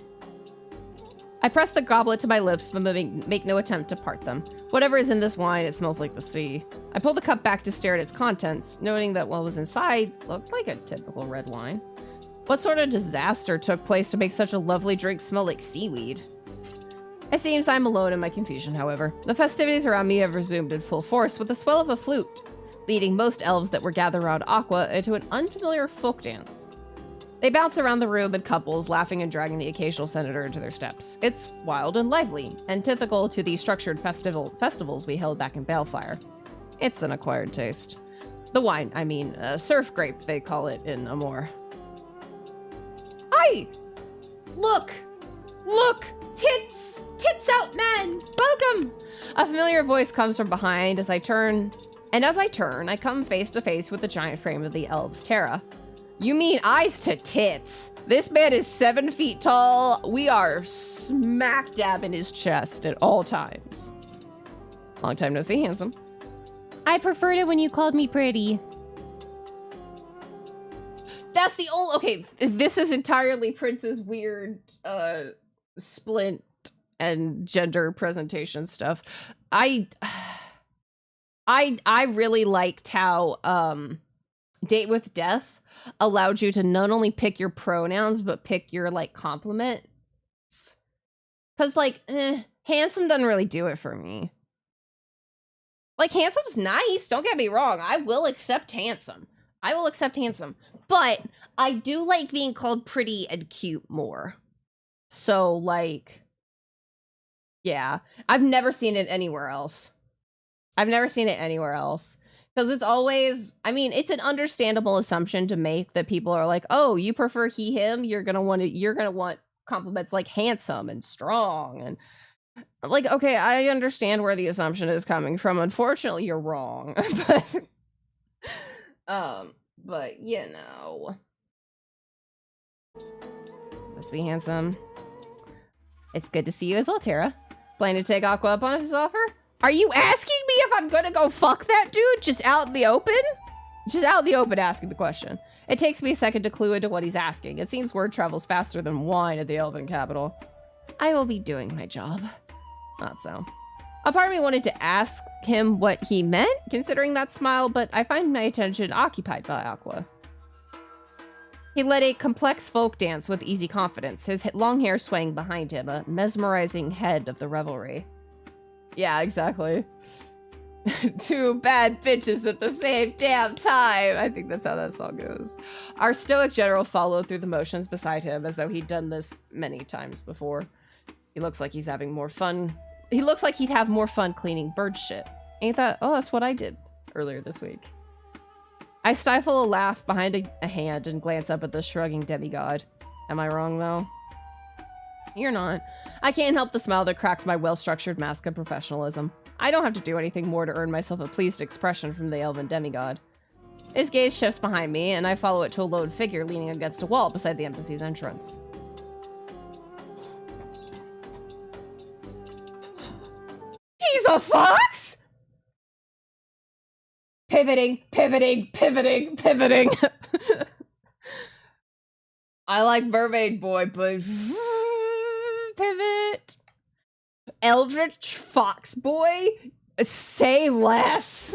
I press the goblet to my lips, but make no attempt to part them. Whatever is in this wine, it smells like the sea. I pull the cup back to stare at its contents, noting that what was inside looked like a typical red wine. What sort of disaster took place to make such a lovely drink smell like seaweed? It seems I'm alone in my confusion, however. The festivities around me have resumed in full force with the swell of a flute, leading most elves that were gathered around Aqua into an unfamiliar folk dance. They bounce around the room in couples, laughing and dragging the occasional senator into their steps. It's wild and lively, antithetical to the structured festivals we held back in Balefire. It's an acquired taste. The wine, I mean, surf grape, they call it in Amor. I Hey! Look! Look! Tits! Tits out, men! Welcome! A familiar voice comes from behind as I turn, and as I turn, I come face to face with the giant frame of the elves' Terra. You mean eyes to tits? This man is 7 feet tall. We are smack dab in his chest at all times. Long time no see, handsome. I preferred it when you called me pretty. That's the only, okay, this is entirely Prince's weird, splint and gender presentation stuff. I really liked how, Date with Death allowed you to not only pick your pronouns, but pick your, like, compliments. Cause, like, handsome doesn't really do it for me. Like, handsome's nice, don't get me wrong. I will accept handsome. I will accept handsome. But I do like being called pretty and cute more. So, like, yeah. I've never seen it anywhere else. I've never seen it anywhere else. Because it's always, I mean, it's an understandable assumption to make that people are like, oh, you prefer he, him? You're gonna want compliments like handsome and strong and like, okay, I understand where the assumption is coming from. Unfortunately, you're wrong. But you know. So see, handsome. It's good to see you as well, Tara. Plan to take Aqua up on his offer? Are you asking me if I'm gonna go fuck that dude just out in the open? Just out in the open asking the question. It takes me a second to clue into what he's asking. It seems word travels faster than wine at the Elven capital. I will be doing my job. Not so. A part of me wanted to ask him what he meant, considering that smile, but I find my attention occupied by Aqua. He led a complex folk dance with easy confidence, his long hair swaying behind him, a mesmerizing head of the revelry. Yeah, exactly. Two bad bitches at the same damn time. I think that's how that song goes. Our stoic general followed through the motions beside him as though he'd done this many times before. He looks like he's having more fun. He looks like he'd have more fun cleaning bird shit. Ain't that? Oh, that's what I did earlier this week. I stifle a laugh behind a hand and glance up at the shrugging demigod. Am I wrong, though? You're not. I can't help the smile that cracks my well-structured mask of professionalism. I don't have to do anything more to earn myself a pleased expression from the elven demigod. His gaze shifts behind me, and I follow it to a lone figure leaning against a wall beside the embassy's entrance. He's a fox? Pivoting, pivoting, pivoting, pivoting. I like Mermaid Boy, but pivot. Eldritch Fox Boy? Say less.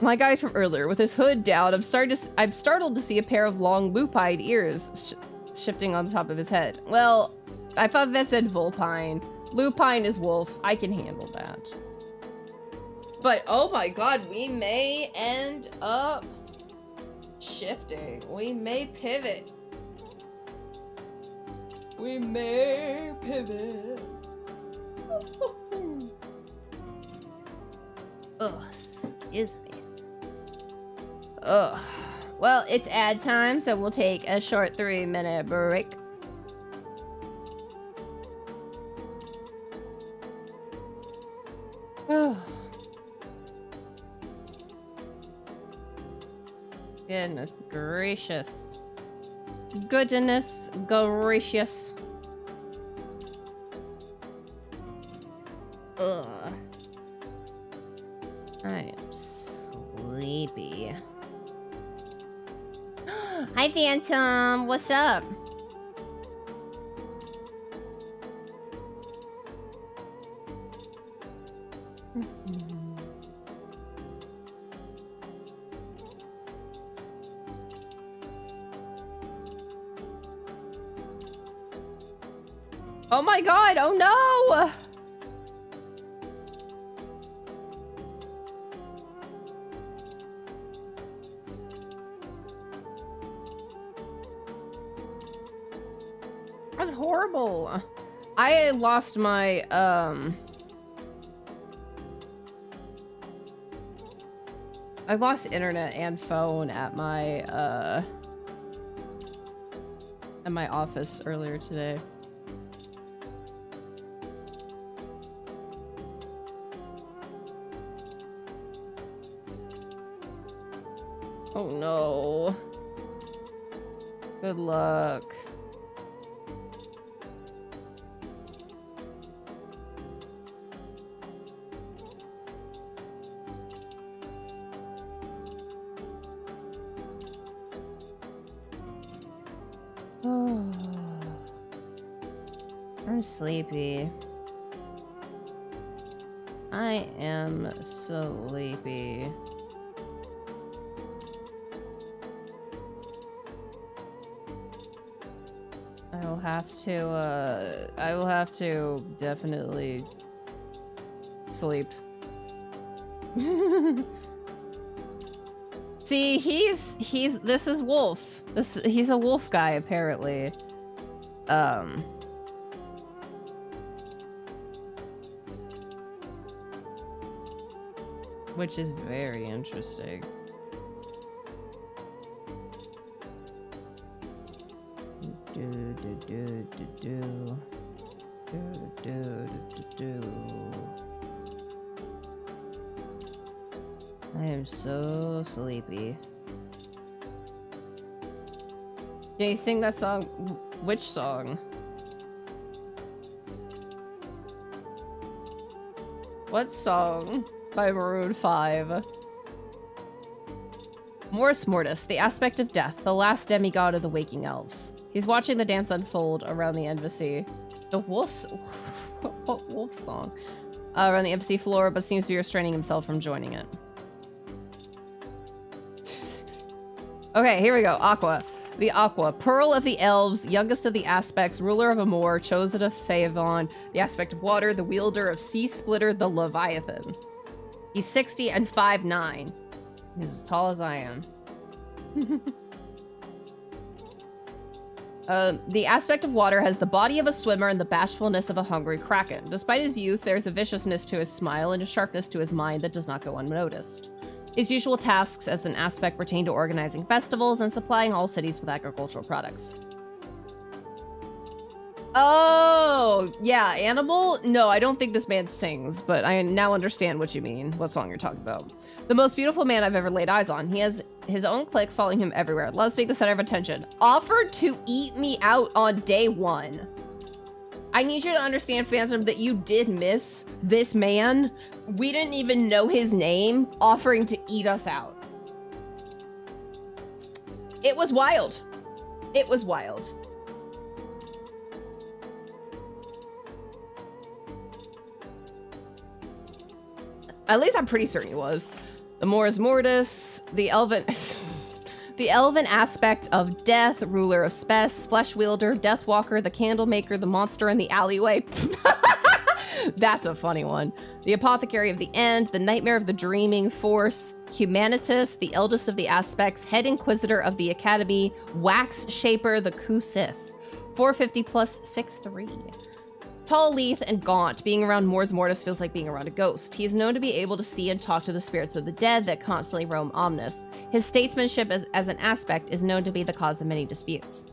My guy from earlier, with his hood down, I'm startled to see a pair of long loop-eyed ears shifting on the top of his head. Well, I thought that said Vulpine. Lupine is wolf. I can handle that. But oh my god, we may end up shifting. We may pivot. We may pivot. Ugh, excuse me. Ugh. Well, it's ad time, so we'll take a short 3-minute break. Goodness gracious. Goodness gracious. Ugh. I am sleepy. Hi, Phantom. What's up? Oh my god, oh no! That's horrible. I lost my, I lost internet and phone at my, at my office earlier today. Oh no. Good luck. I'm sleepy. I am sleepy. I will have to definitely sleep. See, this is Wolf. He's a wolf guy, apparently. Which is very interesting. I am so sleepy. Can you sing that song? Which song? What song? By Maroon 5. Morris Mortis, the aspect of death, the last demigod of the waking elves. He's watching the dance unfold around the embassy. The wolf's... what wolf song? Around the embassy floor, but seems to be restraining himself from joining it. Okay, here we go. Aqua. The Aqua. Pearl of the elves, youngest of the aspects, ruler of Amor, chosen of Phaevon, the aspect of water, the wielder of Sea Splitter, the Leviathan. He's 60 and 5'9". He's as tall as I am. The aspect of water has the body of a swimmer and the bashfulness of a hungry kraken. Despite his youth, there's a viciousness to his smile and a sharpness to his mind that does not go unnoticed. His usual tasks as an aspect pertain to organizing festivals and supplying all cities with agricultural products. Oh, yeah, animal? No, I don't think this man sings, but I now understand what you mean, what song you're talking about. The most beautiful man I've ever laid eyes on. He has his own clique following him everywhere. Loves being the center of attention. Offered to eat me out on day 1. I need you to understand, Phantom, that you did miss this man. We didn't even know his name, offering to eat us out. It was wild. It was wild. At least I'm pretty certain he was. The Mors Mortis, the elven... the elven aspect of death, ruler of spes, flesh wielder, death walker, the candle maker, the monster in the alleyway. That's a funny one. The apothecary of the end, the nightmare of the dreaming force, humanitus, the eldest of the aspects, head inquisitor of the academy, wax shaper, the Kusith. 450 plus 6'3". Tall, lithe, and gaunt, being around Mors Mortis feels like being around a ghost. He is known to be able to see and talk to the spirits of the dead that constantly roam Omnis. His statesmanship as an aspect is known to be the cause of many disputes.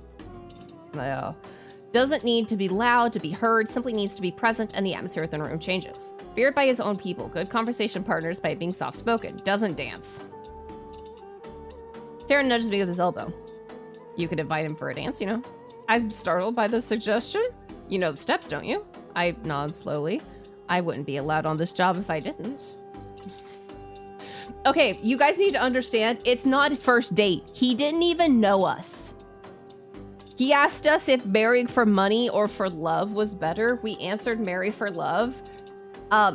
Doesn't need to be loud to be heard, simply needs to be present, and the atmosphere within a room changes. Feared by his own people, good conversation partners by being soft-spoken, doesn't dance. Taryn nudges me with his elbow. You could invite him for a dance, you know. I'm startled by the suggestion. You know the steps, don't you? I nod slowly. I wouldn't be allowed on this job if I didn't. Okay, you guys need to understand, it's not first date. He didn't even know us. He asked us if marrying for money or for love was better. We answered marry for love.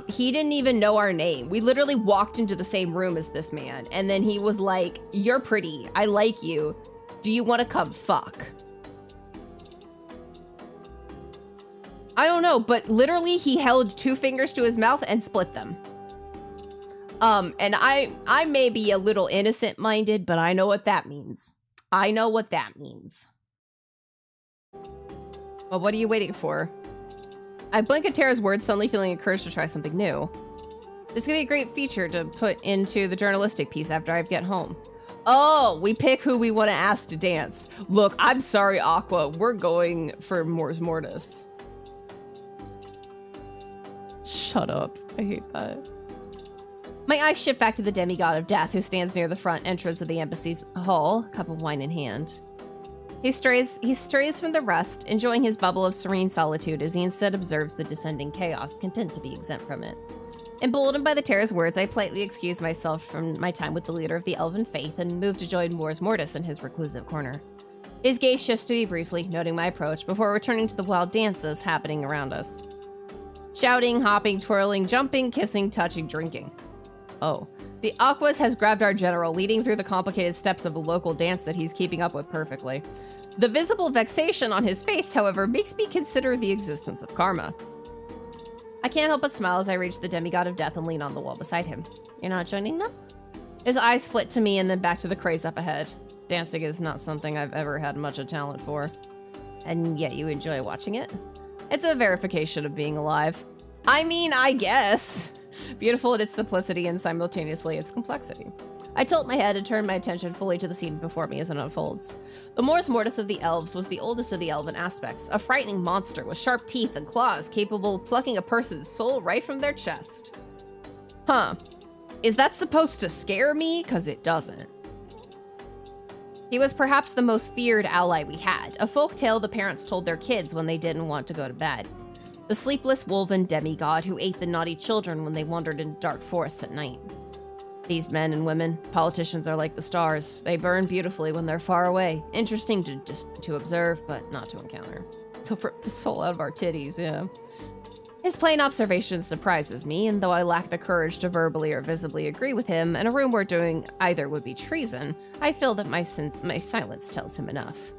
He didn't even know our name. We literally walked into the same room as this man. And then he was like, you're pretty. I like you. Do you want to come fuck? I don't know, but literally he held 2 fingers to his mouth and split them. And I may be a little innocent-minded, but I know what that means. I know what that means. Well, what are you waiting for? I blink at Tara's words, suddenly feeling encouraged to try something new. This could be a great feature to put into the journalistic piece after I get home. Oh, we pick who we want to ask to dance. Look, I'm sorry, Aqua. We're going for Mors Mortis. Shut up. I hate that. My eyes shift back to the demigod of death who stands near the front entrance of the embassy's hall, cup of wine in hand. He strays from the rest, enjoying his bubble of serene solitude as he instead observes the descending chaos, content to be exempt from it. Emboldened by the terror's words, I politely excuse myself from my time with the leader of the elven faith and move to join Mors Mortis in his reclusive corner. His gaze shifts to me briefly, noting my approach, before returning to the wild dances happening around us. Shouting, hopping, twirling, jumping, kissing, touching, drinking. Oh. The Aquas has grabbed our general, leading through the complicated steps of a local dance that he's keeping up with perfectly. The visible vexation on his face, however, makes me consider the existence of karma. I can't help but smile as I reach the demigod of death and lean on the wall beside him. You're not joining them? His eyes flit to me and then back to the craze up ahead. Dancing is not something I've ever had much of talent for. And yet you enjoy watching it? It's a verification of being alive. I mean, I guess. Beautiful in its simplicity and simultaneously its complexity. I tilt my head and turn my attention fully to the scene before me as it unfolds. The Mors Mortis of the elves was the oldest of the elven aspects, a frightening monster with sharp teeth and claws capable of plucking a person's soul right from their chest. Huh. Is that supposed to scare me? 'Cause it doesn't. He was perhaps the most feared ally we had, a folk tale the parents told their kids when they didn't want to go to bed. The sleepless woven demigod who ate the naughty children when they wandered in dark forests at night. These men and women, politicians are like the stars. They burn beautifully when they're far away. Interesting to observe, but not to encounter. They'll rip the soul out of our titties, yeah. His plain observation surprises me, and though I lack the courage to verbally or visibly agree with him, in a room where doing either would be treason, I feel that my silence tells him enough.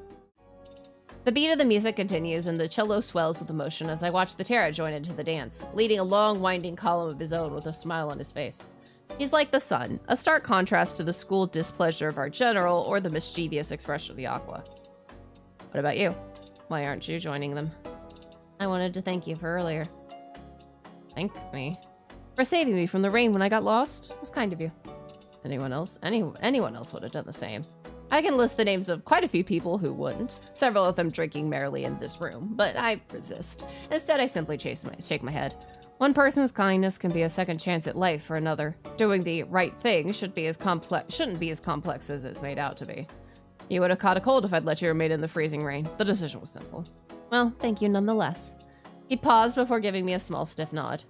The beat of the music continues, and the cello swells with emotion as I watch the Terra join into the dance, leading a long, winding column of his own with a smile on his face. He's like the sun, a stark contrast to the schooled displeasure of our general or the mischievous expression of the Aqua. What about you? Why aren't you joining them? I wanted to thank you for earlier. Thank me? For saving me from the rain when I got lost? It was kind of you. Anyone else? Anyone else would have done the same. I can list the names of quite a few people who wouldn't, several of them drinking merrily in this room, but I resist. Instead, I simply shake my head. One person's kindness can be a second chance at life for another. Doing the right thing shouldn't be as complex as it's made out to be. You would have caught a cold if I'd let you remain in the freezing rain. The decision was simple. Well, thank you nonetheless. He paused before giving me a small stiff nod.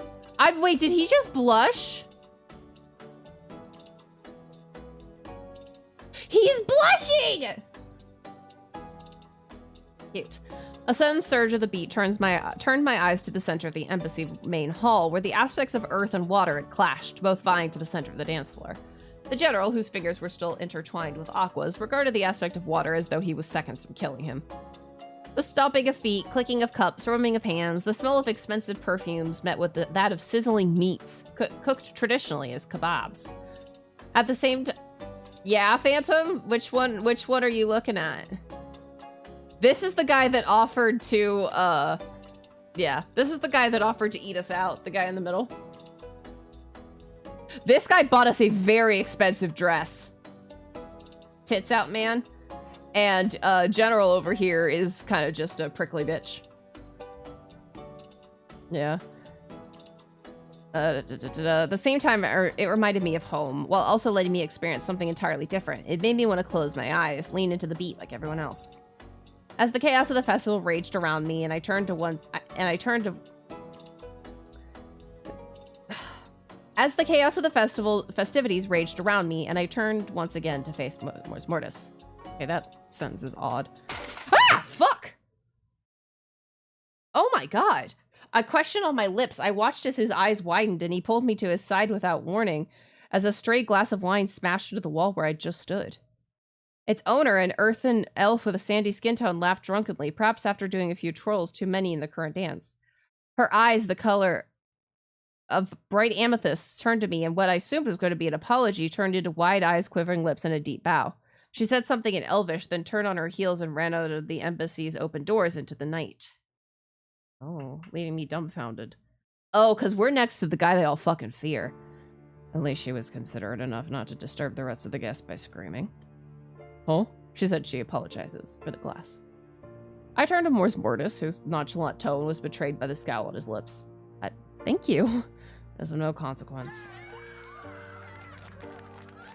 Wait, did he just blush? He's blushing! Cute. A sudden surge of the beat turned my eyes to the center of the embassy main hall, where the aspects of earth and water had clashed, both vying for the center of the dance floor. The general, whose fingers were still intertwined with Aqua's, regarded the aspect of water as though he was seconds from killing him. The stomping of feet, clicking of cups, rubbing of hands, the smell of expensive perfumes met with that of sizzling meats, cooked traditionally as kebabs. At the same time... Yeah, Phantom? Which one are you looking at? This is the guy that offered to, yeah. This is the guy that offered to eat us out, the guy in the middle. This guy bought us a very expensive dress. Tits out man. And General over here is kind of just a prickly bitch. Yeah. At the same time, it reminded me of home, while also letting me experience something entirely different. It made me want to close my eyes, lean into the beat like everyone else. As the chaos of the festival raged around me, As the chaos of the festivities raged around me, and I turned once again to face Mors Mortis. Okay, that sentence is odd. Ah! Fuck! Oh my god. A question on my lips. I watched as his eyes widened, and he pulled me to his side without warning, as a stray glass of wine smashed into the wall where I just stood. Its owner, an earthen elf with a sandy skin tone, laughed drunkenly, perhaps after doing a few twirls too many in the current dance. Her eyes, the color of bright amethyst, turned to me, and what I assumed was going to be an apology turned into wide eyes, quivering lips, and a deep bow. She said something in Elvish, then turned on her heels and ran out of the embassy's open doors into the night. Oh, leaving me dumbfounded. Oh, because we're next to the guy they all fucking fear. At least she was considerate enough not to disturb the rest of the guests by screaming. Huh? She said she apologizes for the glass. I turned to Mors Mortis, whose nonchalant tone was betrayed by the scowl on his lips. Thank you. As of no consequence.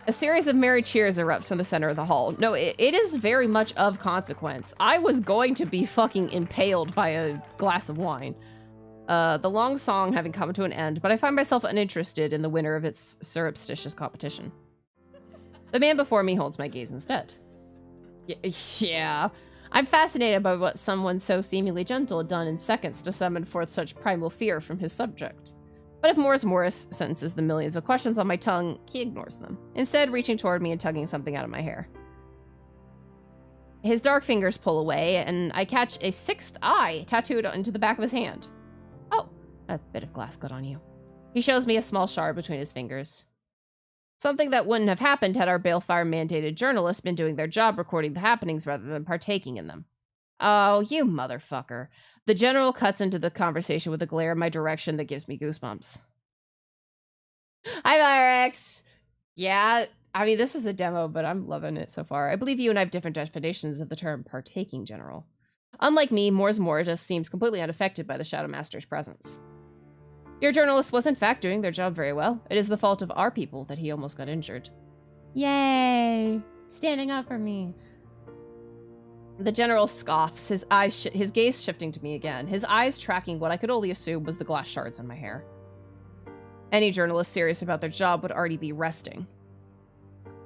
A series of merry cheers erupts from the center of the hall. No, it is very much of consequence. I was going to be fucking impaled by a glass of wine. The long song having come to an end, but I find myself uninterested in the winner of its surreptitious competition. The man before me holds my gaze instead. Yeah. I'm fascinated by what someone so seemingly gentle had done in seconds to summon forth such primal fear from his subject. But if Morris senses the millions of questions on my tongue, he ignores them, instead reaching toward me and tugging something out of my hair. His dark fingers pull away, and I catch a sixth eye tattooed into the back of his hand. Oh, a bit of glass got on you. He shows me a small shard between his fingers. Something that wouldn't have happened had our Balefire-mandated journalists been doing their job recording the happenings rather than partaking in them. Oh, you motherfucker. The general cuts into the conversation with a glare in my direction that gives me goosebumps. Hi, Myrex! Yeah, I mean, this is a demo, but I'm loving it so far. I believe you and I have different definitions of the term partaking, General. Unlike me, Mors Mortis seems completely unaffected by the Shadow Master's presence. Your journalist was in fact doing their job very well. It is the fault of our people that he almost got injured. Yay! Standing up for me. The general scoffs, his gaze shifting to me again, his eyes tracking what I could only assume was the glass shards in my hair. Any journalist serious about their job would already be resting.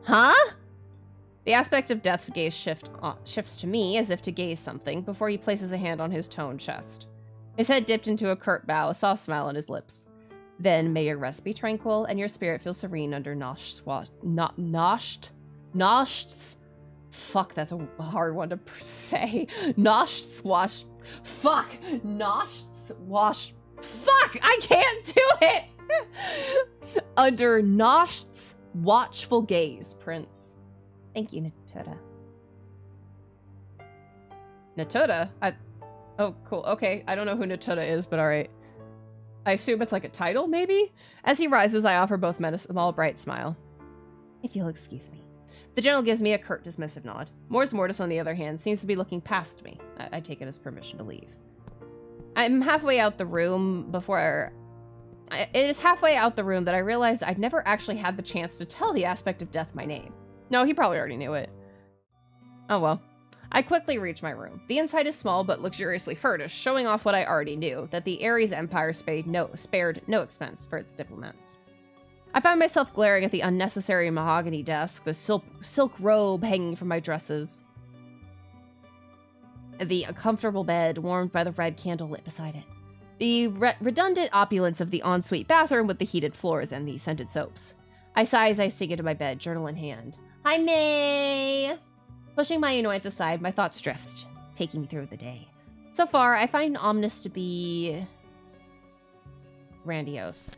Huh? The aspect of Death's gaze shifts to me as if to gaze something before he places a hand on his toned chest. His head dipped into a curt bow, a soft smile on his lips. Then may your rest be tranquil and your spirit feel serene under Nosh's fuck, that's a hard one to say. Nosh's wash. Fuck! Nosh's wash. Fuck! I can't do it! Under Nosh's watchful gaze, Prince. Thank you, Natuda. Natuda? Oh, cool. Okay, I don't know who Natuda is, but alright. I assume it's like a title, maybe? As he rises, I offer both men a small, bright smile. If you'll excuse me. The general gives me a curt, dismissive nod. Mors Mortis, on the other hand, seems to be looking past me. I take it as permission to leave. I'm halfway out the room before... It is halfway out the room that I realized I'd never actually had the chance to tell the aspect of Death my name. No, he probably already knew it. Oh well. I quickly reach my room. The inside is small but luxuriously furnished, showing off what I already knew, that the Ares Empire spared no expense for its diplomats. I find myself glaring at the unnecessary mahogany desk, the silk robe hanging from my dresses, the comfortable bed warmed by the red candle lit beside it, the redundant opulence of the ensuite bathroom with the heated floors and the scented soaps. I sigh as I sink into my bed, journal in hand. Hi, May! Pushing my annoyance aside, my thoughts drift, taking me through the day. So far, I find ominous to be... grandiose.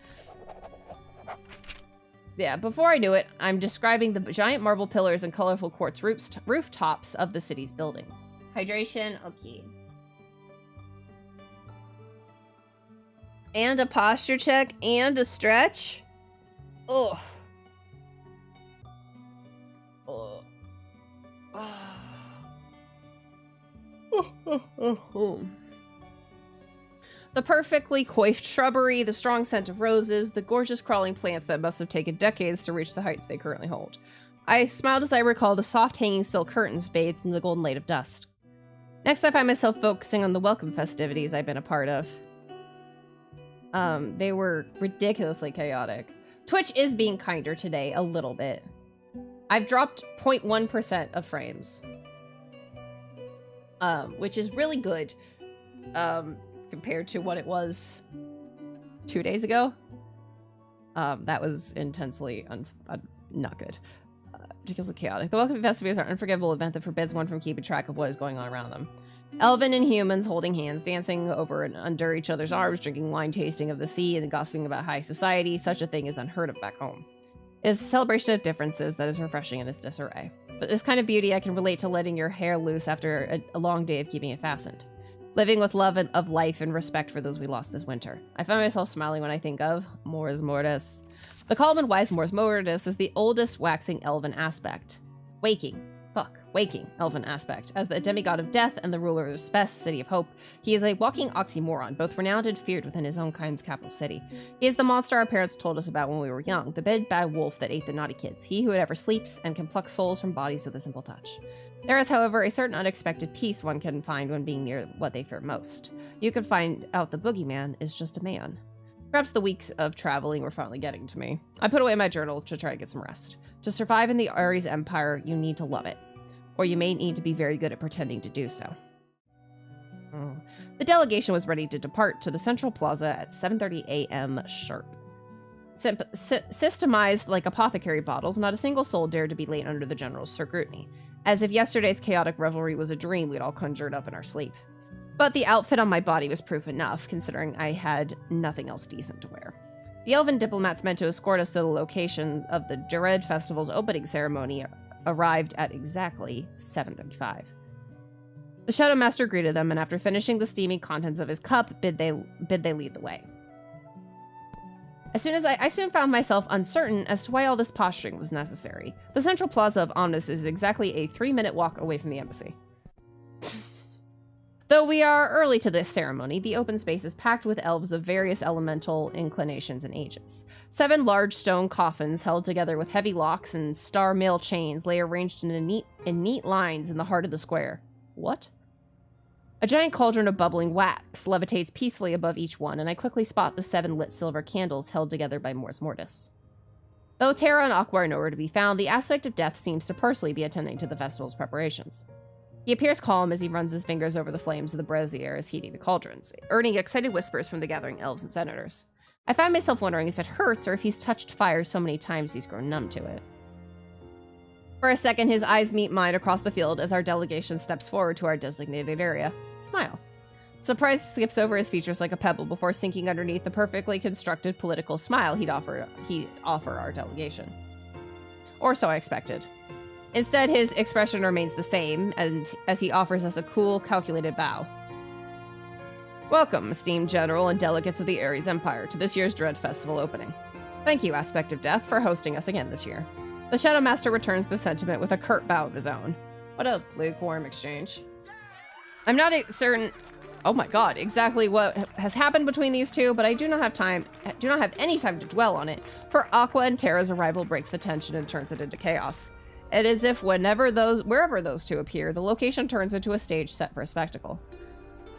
Yeah, before I knew it, I'm describing the giant marble pillars and colorful quartz rooftops of the city's buildings. Hydration, okay. And a posture check and a stretch? Ugh. The perfectly coiffed shrubbery, the strong scent of roses, the gorgeous crawling plants that must have taken decades to reach the heights they currently hold. I smiled as I recall the soft hanging silk curtains bathed in the golden light of dusk. Next, I find myself focusing on the welcome festivities I've been a part of. They were ridiculously chaotic. Twitch is being kinder today, a little bit. I've dropped 0.1% of frames. Which is really good. Compared to what it was 2 days ago. That was intensely not good. Ridiculously chaotic. The Welcome Festivities are an unforgivable event that forbids one from keeping track of what is going on around them. Elven and humans holding hands, dancing over and under each other's arms, drinking wine, tasting of the sea, and gossiping about high society. Such a thing is unheard of back home. It is a celebration of differences that is refreshing in its disarray. But this kind of beauty I can relate to letting your hair loose after a long day of keeping it fastened. Living with love of life and respect for those we lost this winter. I find myself smiling when I think of Mors Mortis. The calm and wise Mors Mortis is the oldest waxing elven aspect. Waking. Fuck. waking elven aspect. As the demigod of death and the ruler of the best city of hope, he is a walking oxymoron, both renowned and feared within his own kind's capital city. He is the monster our parents told us about when we were young, the big bad wolf that ate the naughty kids, he who never sleeps and can pluck souls from bodies with a simple touch. There is, however, a certain unexpected peace one can find when being near what they fear most. You can find out the boogeyman is just a man. Perhaps the weeks of traveling were finally getting to me. I put away my journal to try to get some rest. To survive in the Ares Empire, you need to love it. Or you may need to be very good at pretending to do so. The delegation was ready to depart to the Central Plaza at 7:30 a.m. sharp. Systemized like apothecary bottles, not a single soul dared to be late under the general's scrutiny. As if yesterday's chaotic revelry was a dream we'd all conjured up in our sleep. But the outfit on my body was proof enough, considering I had nothing else decent to wear. The elven diplomats meant to escort us to the location of the Dread Festival's opening ceremony arrived at exactly 7:35. The Shadow Master greeted them, and after finishing the steaming contents of his cup, bid they lead the way. I soon found myself uncertain as to why all this posturing was necessary. The Central Plaza of Omnis is exactly a 3-minute walk away from the embassy. Though we are early to this ceremony, the open space is packed with elves of various elemental inclinations and ages. 7 large stone coffins held together with heavy locks and star mail chains lay arranged in neat lines in the heart of the square. What? A giant cauldron of bubbling wax levitates peacefully above each one, and I quickly spot the 7 lit silver candles held together by Mors Mortis. Though Terra and Aqua are nowhere to be found, the aspect of death seems to personally be attending to the festival's preparations. He appears calm as he runs his fingers over the flames of the braziers heating the cauldrons, earning excited whispers from the gathering elves and senators. I find myself wondering if it hurts or if he's touched fire so many times he's grown numb to it. For a second, his eyes meet mine across the field as our delegation steps forward to our designated area. Smile. Surprise skips over his features like a pebble before sinking underneath the perfectly constructed political smile he'd offer our delegation. Or so I expected. Instead, his expression remains the same, and as he offers us a cool, calculated bow. Welcome, esteemed general and delegates of the Ares Empire, to this year's Dread Festival opening. Thank you, Aspect of Death, for hosting us again this year. The Shadow Master returns the sentiment with a curt bow of his own. What a lukewarm exchange. I'm not certain, oh my god, exactly what has happened between these two, but I do not have any time to dwell on it, for Aqua and Terra's arrival breaks the tension and turns it into chaos. It is as if wherever those two appear, the location turns into a stage set for a spectacle.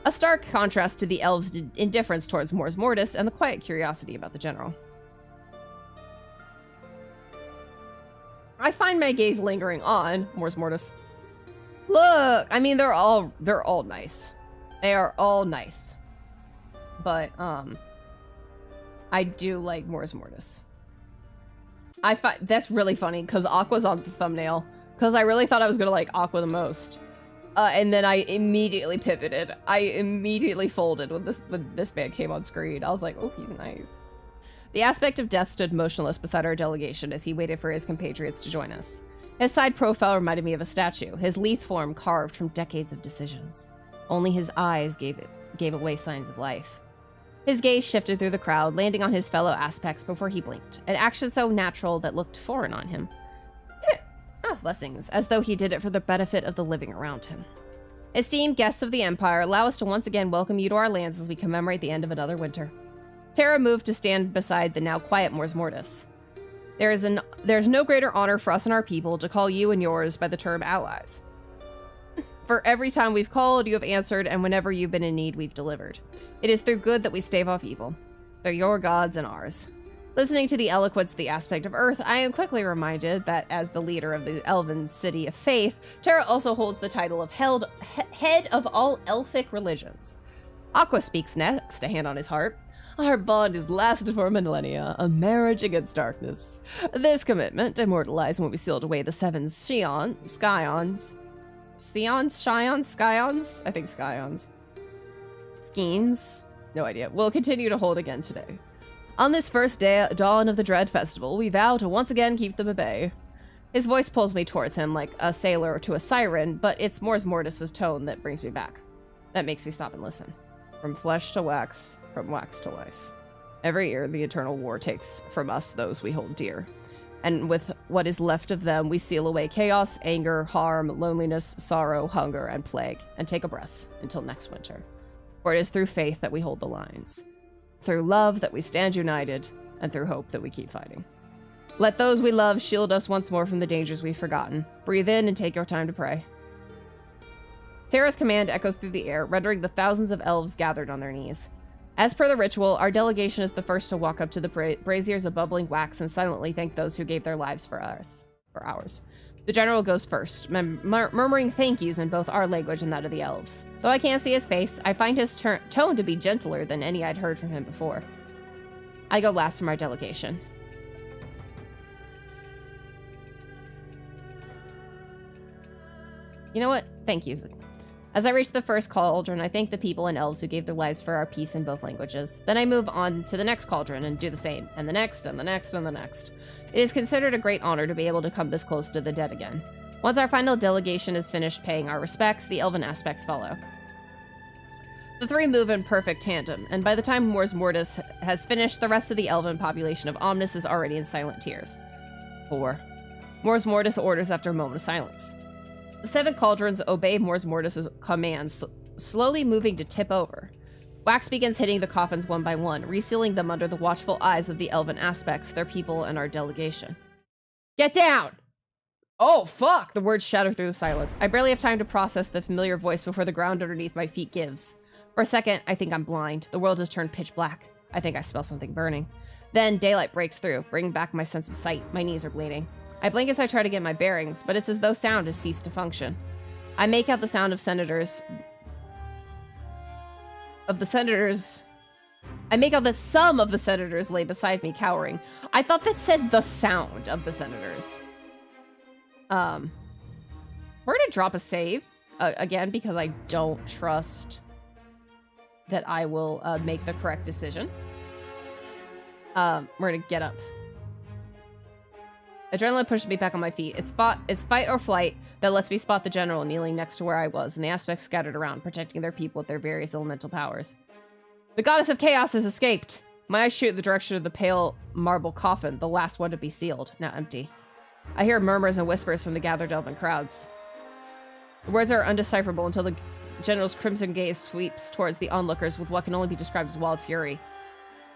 A stark contrast to the elves' indifference towards Mors Mortis and the quiet curiosity about the general. I find my gaze lingering on Mors Mortis. Look, I mean, they're all nice. They are all nice. But, I do like Mors Mortis. I find that's really funny because Aqua's on the thumbnail because I really thought I was gonna like Aqua the most, and then I immediately pivoted. I immediately folded when this man came on screen. I was like, oh, he's nice. The aspect of death stood motionless beside our delegation as he waited for his compatriots to join us. His side profile reminded me of a statue, his lithe form carved from decades of decisions. Only his eyes gave away signs of life. His gaze shifted through the crowd, landing on his fellow aspects before he blinked, an action so natural that looked foreign on him. Blessings, as though he did it for the benefit of the living around him. Esteemed guests of the Empire, allow us to once again welcome you to our lands as we commemorate the end of another winter. Terra moved to stand beside the now quiet Mors Mortis. There's no greater honor for us and our people to call you and yours by the term allies. For every time we've called, you have answered, and whenever you've been in need, we've delivered. It is through good that we stave off evil. They're your gods and ours. Listening to the eloquence of the aspect of Earth, I am quickly reminded that as the leader of the Elven City of Faith, Terra also holds the title of head of all elfic religions. Aqua speaks next, a hand on his heart. Our bond has lasted for millennia, a marriage against darkness. This commitment, immortalized when we sealed away the 7 Scions, I think Scions. Skeens? No idea. We'll continue to hold again today. On this first dawn of the Dread Festival, we vow to once again keep them at bay. His voice pulls me towards him like a sailor to a siren, but it's Mors Mortis' tone that brings me back. That makes me stop and listen. From flesh to wax, from wax to life. Every year, the eternal war takes from us those we hold dear. And with what is left of them, we seal away chaos, anger, harm, loneliness, sorrow, hunger, and plague, and take a breath until next winter. For it is through faith that we hold the lines, through love that we stand united, and through hope that we keep fighting. Let those we love shield us once more from the dangers we've forgotten. Breathe in and take your time to pray. Terra's command echoes through the air, rendering the thousands of elves gathered on their knees. As per the ritual, our delegation is the first to walk up to the braziers of bubbling wax and silently thank those who gave their lives for ours. The general goes first, murmuring thank yous in both our language and that of the elves. Though I can't see his face, I find his tone to be gentler than any I'd heard from him before. I go last from our delegation. You know what? Thank yous. As I reach the first cauldron, I thank the people and elves who gave their lives for our peace in both languages. Then I move on to the next cauldron and do the same, and the next, and the next, and the next. It is considered a great honor to be able to come this close to the dead again. Once our final delegation is finished paying our respects, the elven aspects follow. The three move in perfect tandem, and by the time Mors Mortis has finished, the rest of the elven population of Omnis is already in silent tears. 4. Mors Mortis orders after a moment of silence. The 7 cauldrons obey Mors Mortis' commands, slowly moving to tip over. Wax begins hitting the coffins one by one, resealing them under the watchful eyes of the elven aspects, their people, and our delegation. Get down! Oh, fuck! The words shatter through the silence. I barely have time to process the familiar voice before the ground underneath my feet gives. For a second, I think I'm blind. The world has turned pitch black. I think I smell something burning. Then daylight breaks through, bringing back my sense of sight. My knees are bleeding. I blink as I try to get my bearings, but it's as though sound has ceased to function. I make out the sound of senators... I make out that some of the senators lay beside me, cowering. I thought that said the sound of the senators. We're gonna drop a save, again, because I don't trust that I will make the correct decision. We're gonna get up. Adrenaline pushes me back on my feet. It's fight or flight that lets me spot the general kneeling next to where I was, and the aspects scattered around, protecting their people with their various elemental powers. The goddess of chaos has escaped. My eyes shoot in the direction of the pale marble coffin, the last one to be sealed, now empty. I hear murmurs and whispers from the gathered elven crowds. The words are undecipherable until the general's crimson gaze sweeps towards the onlookers with what can only be described as wild fury.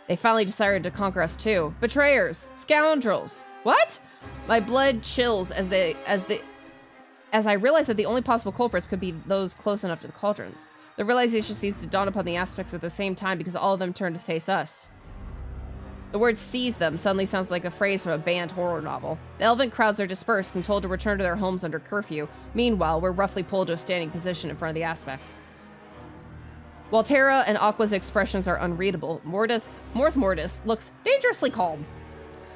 They finally decided to conquer us too. Betrayers! Scoundrels! What? My blood chills as I realize that the only possible culprits could be those close enough to the cauldrons. The realization seems to dawn upon the aspects at the same time because all of them turn to face us. The word "seize them" suddenly sounds like a phrase from a banned horror novel. The elven crowds are dispersed and told to return to their homes under curfew. Meanwhile, we're roughly pulled to a standing position in front of the aspects. While Terra and Aqua's expressions are unreadable, Mors Mortis looks dangerously calm.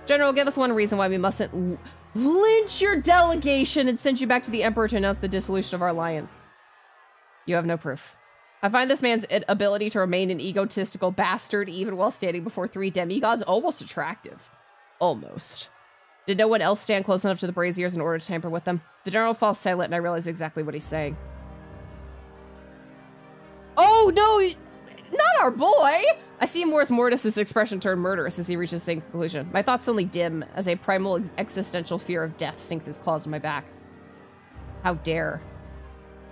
General, give us one reason why we mustn't lynch your delegation and send you back to the Emperor to announce the dissolution of our alliance. You have no proof. I find this man's ability to remain an egotistical bastard even while standing before 3 demigods almost attractive. Almost. Did no one else stand close enough to the braziers in order to tamper with them? The general falls silent and I realize exactly what he's saying. Oh no! Not our boy! I see Mors Mortis' expression turn murderous as he reaches the same conclusion. My thoughts suddenly dim as a primal existential fear of death sinks his claws in my back. How dare.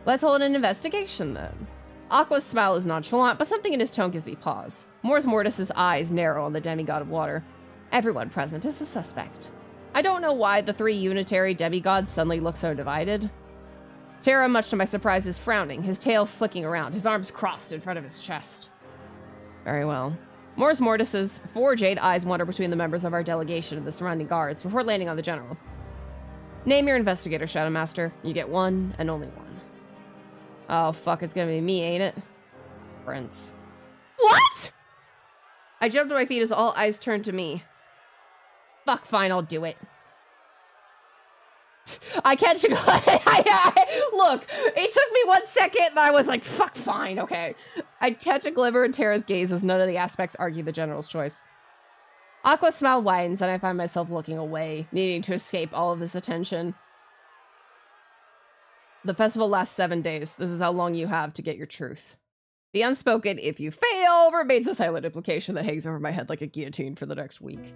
Let's hold an investigation then. Aqua's smile is nonchalant, but something in his tone gives me pause. Mors Mortis' eyes narrow on the demigod of water. Everyone present is a suspect. I don't know why the 3 unitary demigods suddenly look so divided. Terra, much to my surprise, is frowning, his tail flicking around, his arms crossed in front of his chest. Very well. Mors Mortis' 4 jade eyes wander between the members of our delegation and the surrounding guards before landing on the general. Name your investigator, Shadow Master. You get one and only one. Oh, fuck, it's gonna be me, ain't it? Prince. What?! I jumped to my feet as all eyes turned to me. Fuck, fine, I'll do it. I catch a look, it took me 1 second and I was like, fuck, fine, okay. I catch a glimmer in Terra's gaze as none of the aspects argue the general's choice. Aqua's smile widens and I find myself looking away, needing to escape all of this attention. The festival lasts 7 days. This is how long you have to get your truth. The unspoken, if you fail, remains a silent implication that hangs over my head like a guillotine for the next week.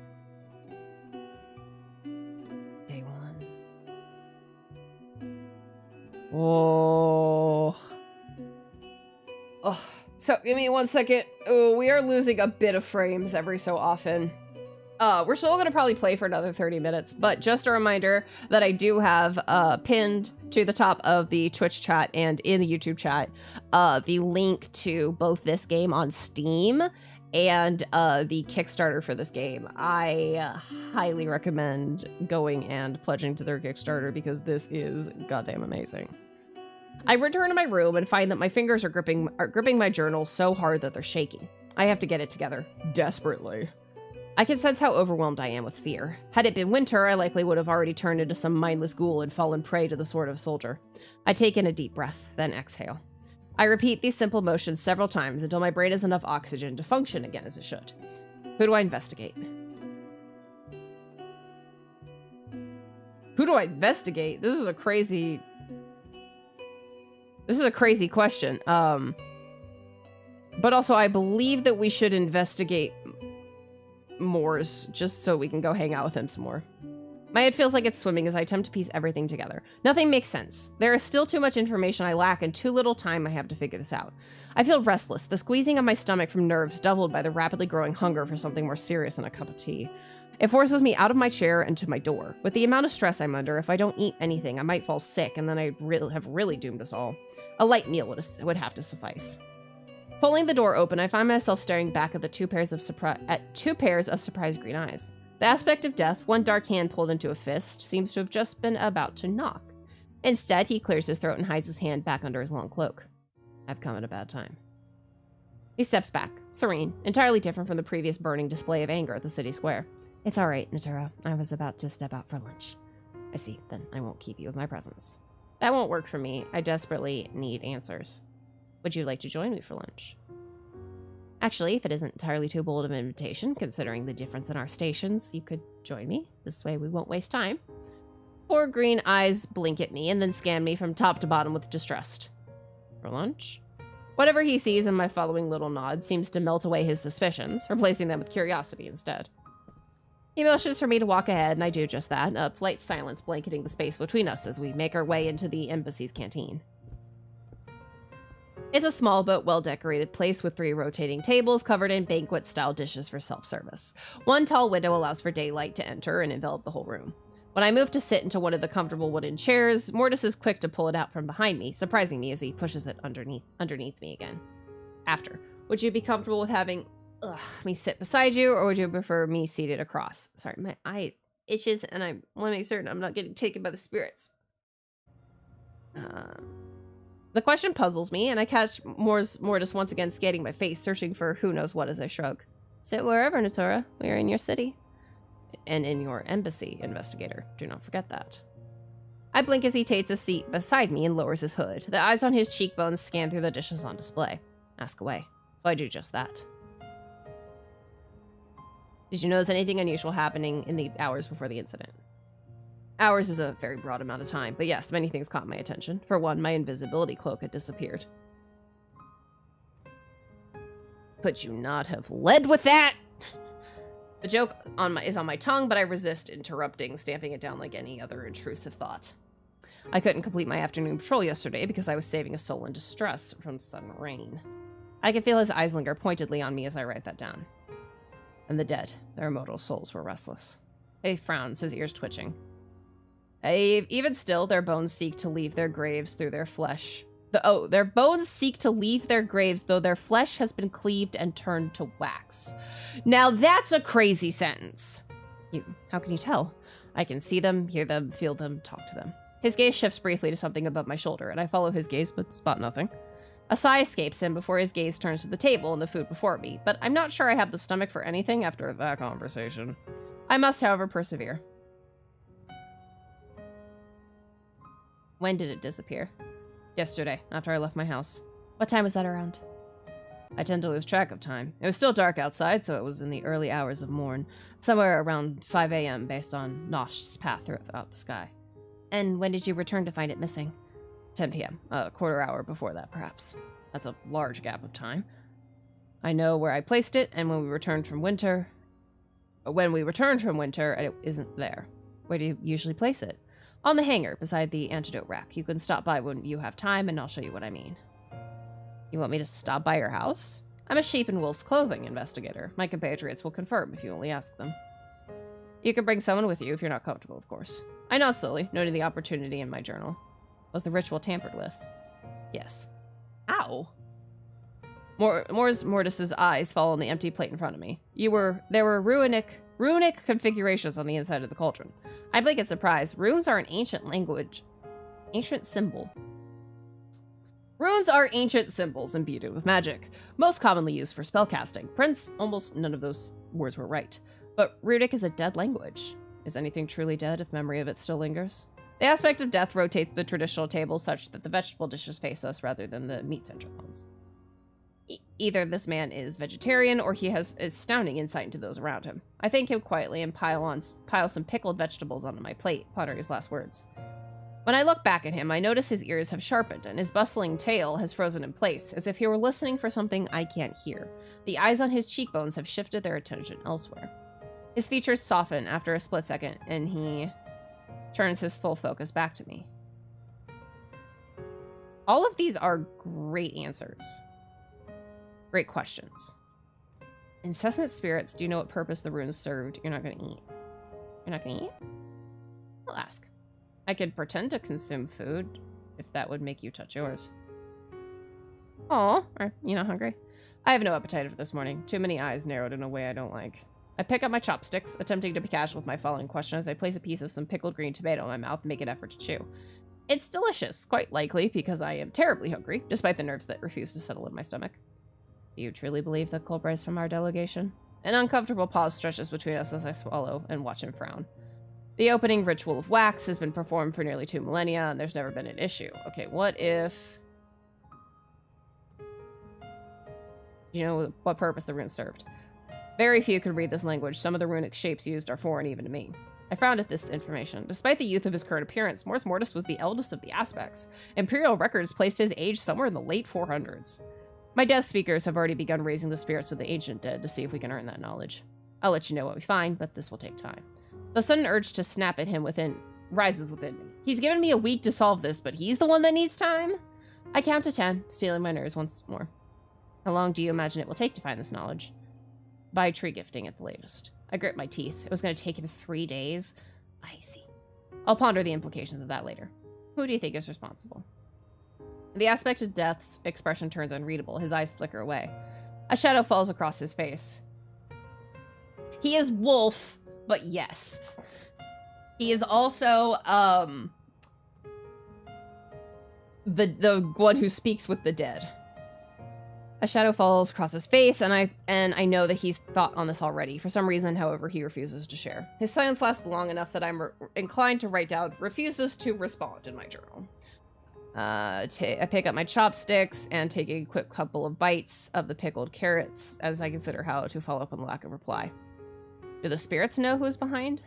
Oh. Oh. So, give me 1 second. Oh, we are losing a bit of frames every so often. We're still going to probably play for another 30 minutes, but just a reminder that I do have pinned to the top of the Twitch chat and in the YouTube chat the link to both this game on Steam and the Kickstarter for this game. I highly recommend going and pledging to their Kickstarter because this is goddamn amazing. I return to my room and find that my fingers are gripping my journal so hard that they're shaking. I have to get it together desperately. I can sense how overwhelmed I am with fear. Had it been winter, I likely would have already turned into some mindless ghoul and fallen prey to the sword of a soldier. I take in a deep breath, then exhale. I repeat these simple motions several times until my brain has enough oxygen to function again as it should. Who do I investigate? Who do I investigate? This is a crazy question. But also I believe that we should investigate Moors, just so we can go hang out with him some more. My head feels like it's swimming as I attempt to piece everything together. Nothing makes sense. There is still too much information I lack and too little time I have to figure this out. I feel restless, the squeezing of my stomach from nerves doubled by the rapidly growing hunger for something more serious than a cup of tea. It forces me out of my chair and to my door. With the amount of stress I'm under, if I don't eat anything, I might fall sick, and then I'd have really doomed us all. A light meal would have to suffice. Pulling the door open, I find myself staring back at two pairs of surprised green eyes. The aspect of death, one dark hand pulled into a fist, seems to have just been about to knock. Instead, he clears his throat and hides his hand back under his long cloak. I've come at a bad time. He steps back, serene, entirely different from the previous burning display of anger at the city square. It's all right, Natura. I was about to step out for lunch. I see. Then I won't keep you with my presence. That won't work for me. I desperately need answers. Would you like to join me for lunch? Actually, if it isn't entirely too bold of an invitation, considering the difference in our stations, you could join me. This way we won't waste time. 4 green eyes blink at me and then scan me from top to bottom with distrust. For lunch? Whatever he sees in my following little nod seems to melt away his suspicions, replacing them with curiosity instead. He motions for me to walk ahead, and I do just that, a polite silence blanketing the space between us as we make our way into the embassy's canteen. It's a small but well-decorated place with 3 rotating tables covered in banquet-style dishes for self-service. One tall window allows for daylight to enter and envelop the whole room. When I move to sit into one of the comfortable wooden chairs, Mortis is quick to pull it out from behind me, surprising me as he pushes it underneath me again. After, would you be comfortable with having me sit beside you, or would you prefer me seated across? Sorry, my eye itches, and I want to make certain I'm not getting taken by the spirits. The question puzzles me, and I catch Mortis once again scanning my face, searching for who knows what as I shrug. Sit wherever, Natura. We are in your city. And in your embassy, investigator. Do not forget that. I blink as he takes a seat beside me and lowers his hood. The eyes on his cheekbones scan through the dishes on display. Ask away. So I do just that. Did you notice anything unusual happening in the hours before the incident? Hours is a very broad amount of time, but yes, many things caught my attention. For one, my invisibility cloak had disappeared. Could you not have led with that? The joke is on my tongue, but I resist interrupting, stamping it down like any other intrusive thought. I couldn't complete my afternoon patrol yesterday because I was saving a soul in distress from sudden rain. I can feel his eyes linger pointedly on me as I write that down. And the dead, their immortal souls were restless. He frowns, his ears twitching. Even still, their bones seek to leave their graves through their flesh. Their bones seek to leave their graves, though their flesh has been cleaved and turned to wax. Now that's a crazy sentence. How can you tell? I can see them, hear them, feel them, talk to them. His gaze shifts briefly to something above my shoulder, and I follow his gaze, but spot nothing. A sigh escapes him before his gaze turns to the table and the food before me, but I'm not sure I have the stomach for anything after that conversation. I must, however, persevere. When did it disappear? Yesterday, after I left my house. What time was that around? I tend to lose track of time. It was still dark outside, so it was in the early hours of morn, somewhere around 5 a.m. based on Nosh's path throughout the sky. And when did you return to find it missing? 10 p.m., a quarter hour before that, perhaps. That's a large gap of time. I know where I placed it, and when we returned from winter, it isn't there. Where do you usually place it? On the hanger beside the antidote rack. You can stop by when you have time, and I'll show you what I mean. You want me to stop by your house? I'm a sheep in wolf's clothing investigator. My compatriots will confirm if you only ask them. You can bring someone with you if you're not comfortable, of course. I nod slowly, noting the opportunity in my journal. Was the ritual tampered with? Yes. Ow. Mortis's eyes fall on the empty plate in front of me. There were runic configurations on the inside of the cauldron. I blink in surprise. Runes are an ancient language. Ancient symbol. Runes are ancient symbols imbued with magic, most commonly used for spellcasting. Prince, almost none of those words were right. But runic is a dead language. Is anything truly dead if memory of it still lingers? The aspect of death rotates the traditional table such that the vegetable dishes face us rather than the meat-centric ones. Either this man is vegetarian or he has astounding insight into those around him. I thank him quietly and pile some pickled vegetables onto my plate, pondering his last words. When I look back at him, I notice his ears have sharpened and his bustling tail has frozen in place, as if he were listening for something I can't hear. The eyes on his cheekbones have shifted their attention elsewhere. His features soften after a split second, and he turns his full focus back to me. All of these are great answers. Great questions. Incessant spirits, do you know what purpose the runes served? You're not gonna eat. You're not gonna eat? I'll ask. I could pretend to consume food, if that would make you touch yours. Aw, are you not hungry? I have no appetite for this morning. Too many eyes narrowed in a way I don't like. I pick up my chopsticks, attempting to be casual with my following question as I place a piece of some pickled green tomato in my mouth and make an effort to chew. It's delicious, quite likely because I am terribly hungry, despite the nerves that refuse to settle in my stomach. Do you truly believe the culprit is from our delegation? An uncomfortable pause stretches between us as I swallow and watch him frown. The opening ritual of wax has been performed for nearly 2 millennia, and there's never been an issue. Okay, what if... You know what purpose the rune served? Very few could read this language. Some of the runic shapes used are foreign even to me. I frowned at this information. Despite the youth of his current appearance, Mors Mortis was the eldest of the aspects. Imperial records placed his age somewhere in the late 400s. My death speakers have already begun raising the spirits of the ancient dead to see if we can earn that knowledge. I'll let you know what we find, but this will take time. The sudden urge to snap at him rises within me. He's given me a week to solve this, but he's the one that needs time? I count to 10, stealing my nerves once more. How long do you imagine it will take to find this knowledge? By tree gifting at the latest. I grit my teeth. It was going to take him 3 days. I see. I'll ponder the implications of that later. Who do you think is responsible? The aspect of death's expression turns unreadable. His eyes flicker away. A shadow falls across his face. He is wolf, but yes. He is also, the one who speaks with the dead. A shadow falls across his face, and I know that he's thought on this already. For some reason, however, he refuses to share. His silence lasts long enough that I'm inclined to write down, refuses to respond in my journal. I pick up my chopsticks and take a quick couple of bites of the pickled carrots as I consider how to follow up on the lack of reply. Do the spirits know who's behind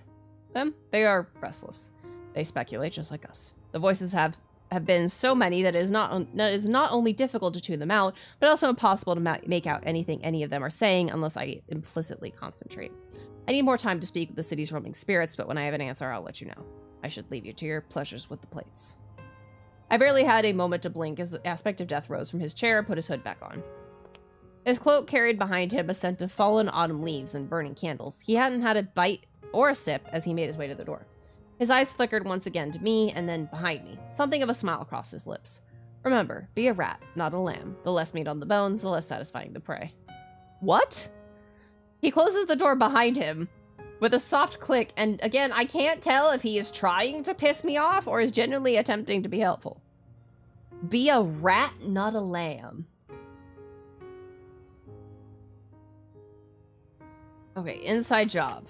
them? They are restless. They speculate just like us. The voices have been so many that it is not only difficult to tune them out, but also impossible to make out anything any of them are saying unless I implicitly concentrate. I need more time to speak with the city's roaming spirits, but when I have an answer, I'll let you know. I should leave you to your pleasures with the plates. I barely had a moment to blink as the aspect of death rose from his chair and put his hood back on. His cloak carried behind him a scent of fallen autumn leaves and burning candles. He hadn't had a bite or a sip as he made his way to the door. His eyes flickered once again to me and then behind me. Something of a smile crossed his lips. Remember, be a rat, not a lamb. The less meat on the bones, the less satisfying the prey. What? He closes the door behind him with a soft click, and again, I can't tell if he is trying to piss me off or is genuinely attempting to be helpful. Be a rat, not a lamb. Okay, inside job.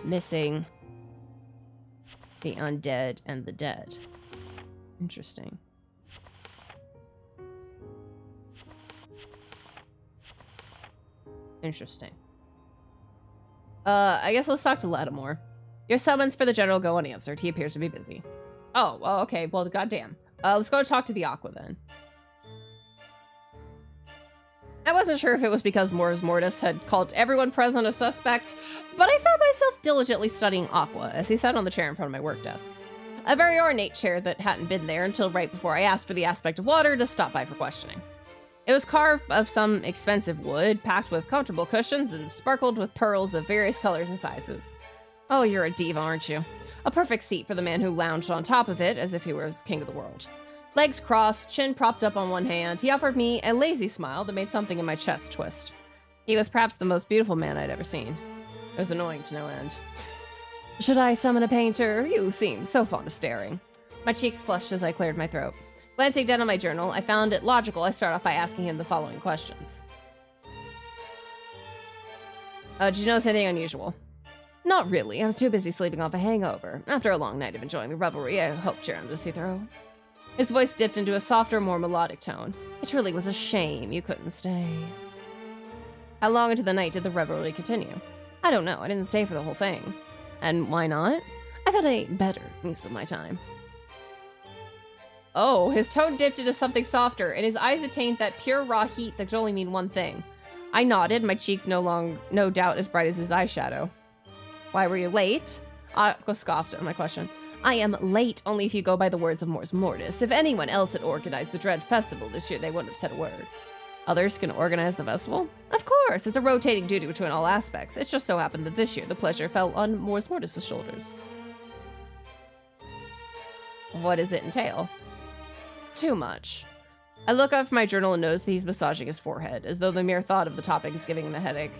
Missing the undead and the dead. Interesting. Interesting. I guess let's talk to Lattimore. Your summons for the general go unanswered. He appears to be busy. Oh, well, okay. Well, goddamn. Let's go talk to the Aqua then. I wasn't sure if it was because Mors Mortis had called everyone present a suspect, but I found myself diligently studying Aqua as he sat on the chair in front of my work desk. A very ornate chair that hadn't been there until right before I asked for the aspect of water to stop by for questioning. It was carved of some expensive wood, packed with comfortable cushions, and sparkled with pearls of various colors and sizes. Oh, you're a diva, aren't you? A perfect seat for the man who lounged on top of it as if he was king of the world. Legs crossed, chin propped up on one hand, he offered me a lazy smile that made something in my chest twist. He was perhaps the most beautiful man I'd ever seen. It was annoying to no end. Should I summon a painter? You seem so fond of staring. My cheeks flushed as I cleared my throat. Glancing down at my journal, I found it logical I start off by asking him the following questions. Did you notice anything unusual? Not really. I was too busy sleeping off a hangover. After a long night of enjoying the revelry, I hoped your to see through. His voice dipped into a softer, more melodic tone. It truly was a shame you couldn't stay. How long into the night did the revelry continue? I don't know. I didn't stay for the whole thing. And why not? I've had a better use of my time. Oh, his tone dipped into something softer, and his eyes attained that pure raw heat that could only mean one thing. I nodded, my cheeks no doubt as bright as his eyeshadow. Why were you late? Aqua scoffed at my question. I am late only if you go by the words of Mors Mortis. If anyone else had organized the Dread Festival this year, they wouldn't have said a word. Others can organize the festival? Of course, it's a rotating duty between all aspects. It just so happened that this year the pleasure fell on Mors Mortis' shoulders. What does it entail? Too much. I look up from my journal and notice that he's massaging his forehead, as though the mere thought of the topic is giving him a headache.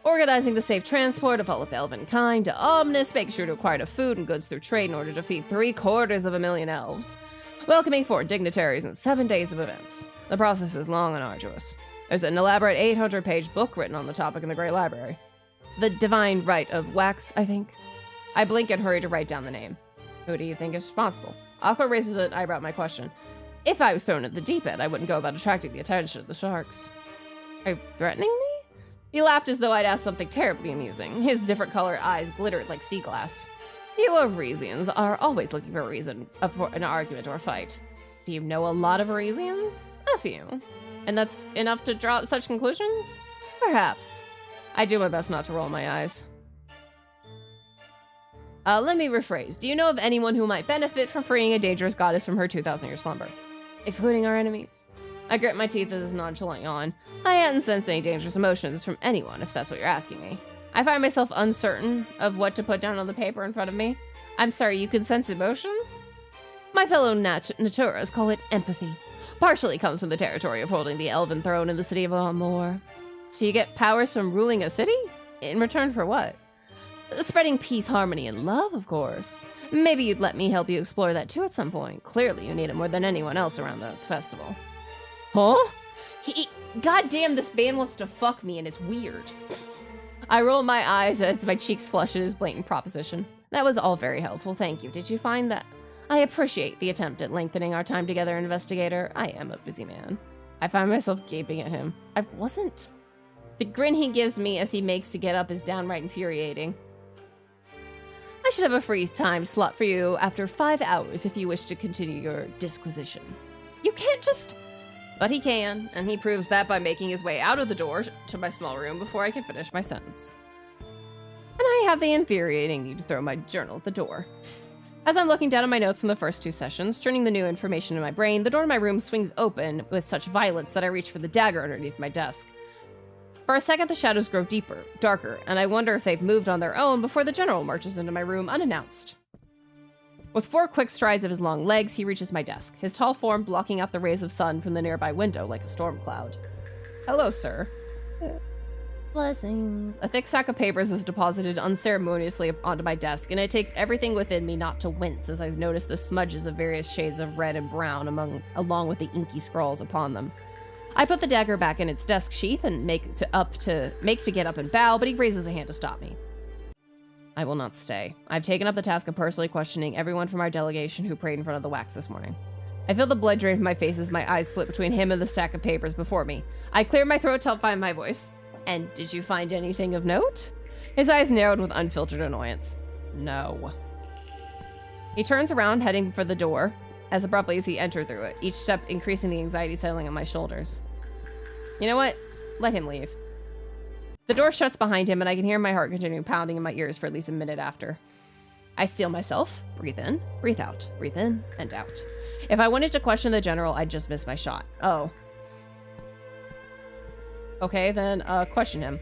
Organizing the safe transport of all of elven kind to Omnis, making sure to acquire the food and goods through trade in order to feed 750,000 elves. Welcoming 4 dignitaries and 7 days of events. The process is long and arduous. There's an elaborate 800-page book written on the topic in the Great Library. The Divine Right of Wax, I think. I blink and hurry to write down the name. Who do you think is responsible? Aqua raises an eyebrow at my question. If I was thrown at the deep end, I wouldn't go about attracting the attention of the sharks. Are you threatening me? He laughed as though I'd asked something terribly amusing. His different colored eyes glittered like sea glass. You Arisians are always looking for a reason for an argument or a fight. Do you know a lot of Arisians? A few. And that's enough to draw such conclusions? Perhaps. I do my best not to roll my eyes. Let me rephrase. Do you know of anyone who might benefit from freeing a dangerous goddess from her 2,000-year slumber? Excluding our enemies. I grit my teeth as his nonchalant yawn. I hadn't sensed any dangerous emotions from anyone, if that's what you're asking me. I find myself uncertain of what to put down on the paper in front of me. I'm sorry, you can sense emotions? My fellow Naturas call it empathy. Partially comes from the territory of holding the elven throne in the city of Amor. So you get powers from ruling a city? In return for what? Spreading peace, harmony, and love, of course. Maybe you'd let me help you explore that too at some point. Clearly you need it more than anyone else around the festival. Huh? Goddamn, this man wants to fuck me and it's weird. I roll my eyes as my cheeks flush at his blatant proposition. That was all very helpful, thank you. Did you find that? I appreciate the attempt at lengthening our time together, investigator. I am a busy man. I find myself gaping at him. I wasn't. The grin he gives me as he makes to get up is downright infuriating. I should have a free time slot for you after 5 hours if you wish to continue your disquisition. You can't just... But he can, and he proves that by making his way out of the door to my small room before I can finish my sentence. And I have the infuriating need to throw my journal at the door. As I'm looking down at my notes from the first 2 sessions, turning the new information in my brain, the door to my room swings open with such violence that I reach for the dagger underneath my desk. For a second, the shadows grow deeper, darker, and I wonder if they've moved on their own before the general marches into my room unannounced. With 4 quick strides of his long legs, he reaches my desk, his tall form blocking out the rays of sun from the nearby window like a storm cloud. Hello, sir. Blessings. A thick sack of papers is deposited unceremoniously onto my desk, and it takes everything within me not to wince as I notice the smudges of various shades of red and brown along with the inky scrawls upon them. I put the dagger back in its desk sheath and make to get up and bow, but he raises a hand to stop me. I will not stay. I've taken up the task of personally questioning everyone from our delegation who prayed in front of the wax this morning. I feel the blood drain from my face as my eyes flip between him and the stack of papers before me. I clear my throat to help find my voice. And did you find anything of note? His eyes narrowed with unfiltered annoyance. No. He turns around, heading for the door, as abruptly as he entered through it, each step increasing the anxiety settling on my shoulders. You know what? Let him leave. The door shuts behind him, and I can hear my heart continue pounding in my ears for at least a minute after. I steel myself, breathe in, breathe out, breathe in, and out. If I wanted to question the general, I'd just miss my shot. Oh. Okay, then, question him.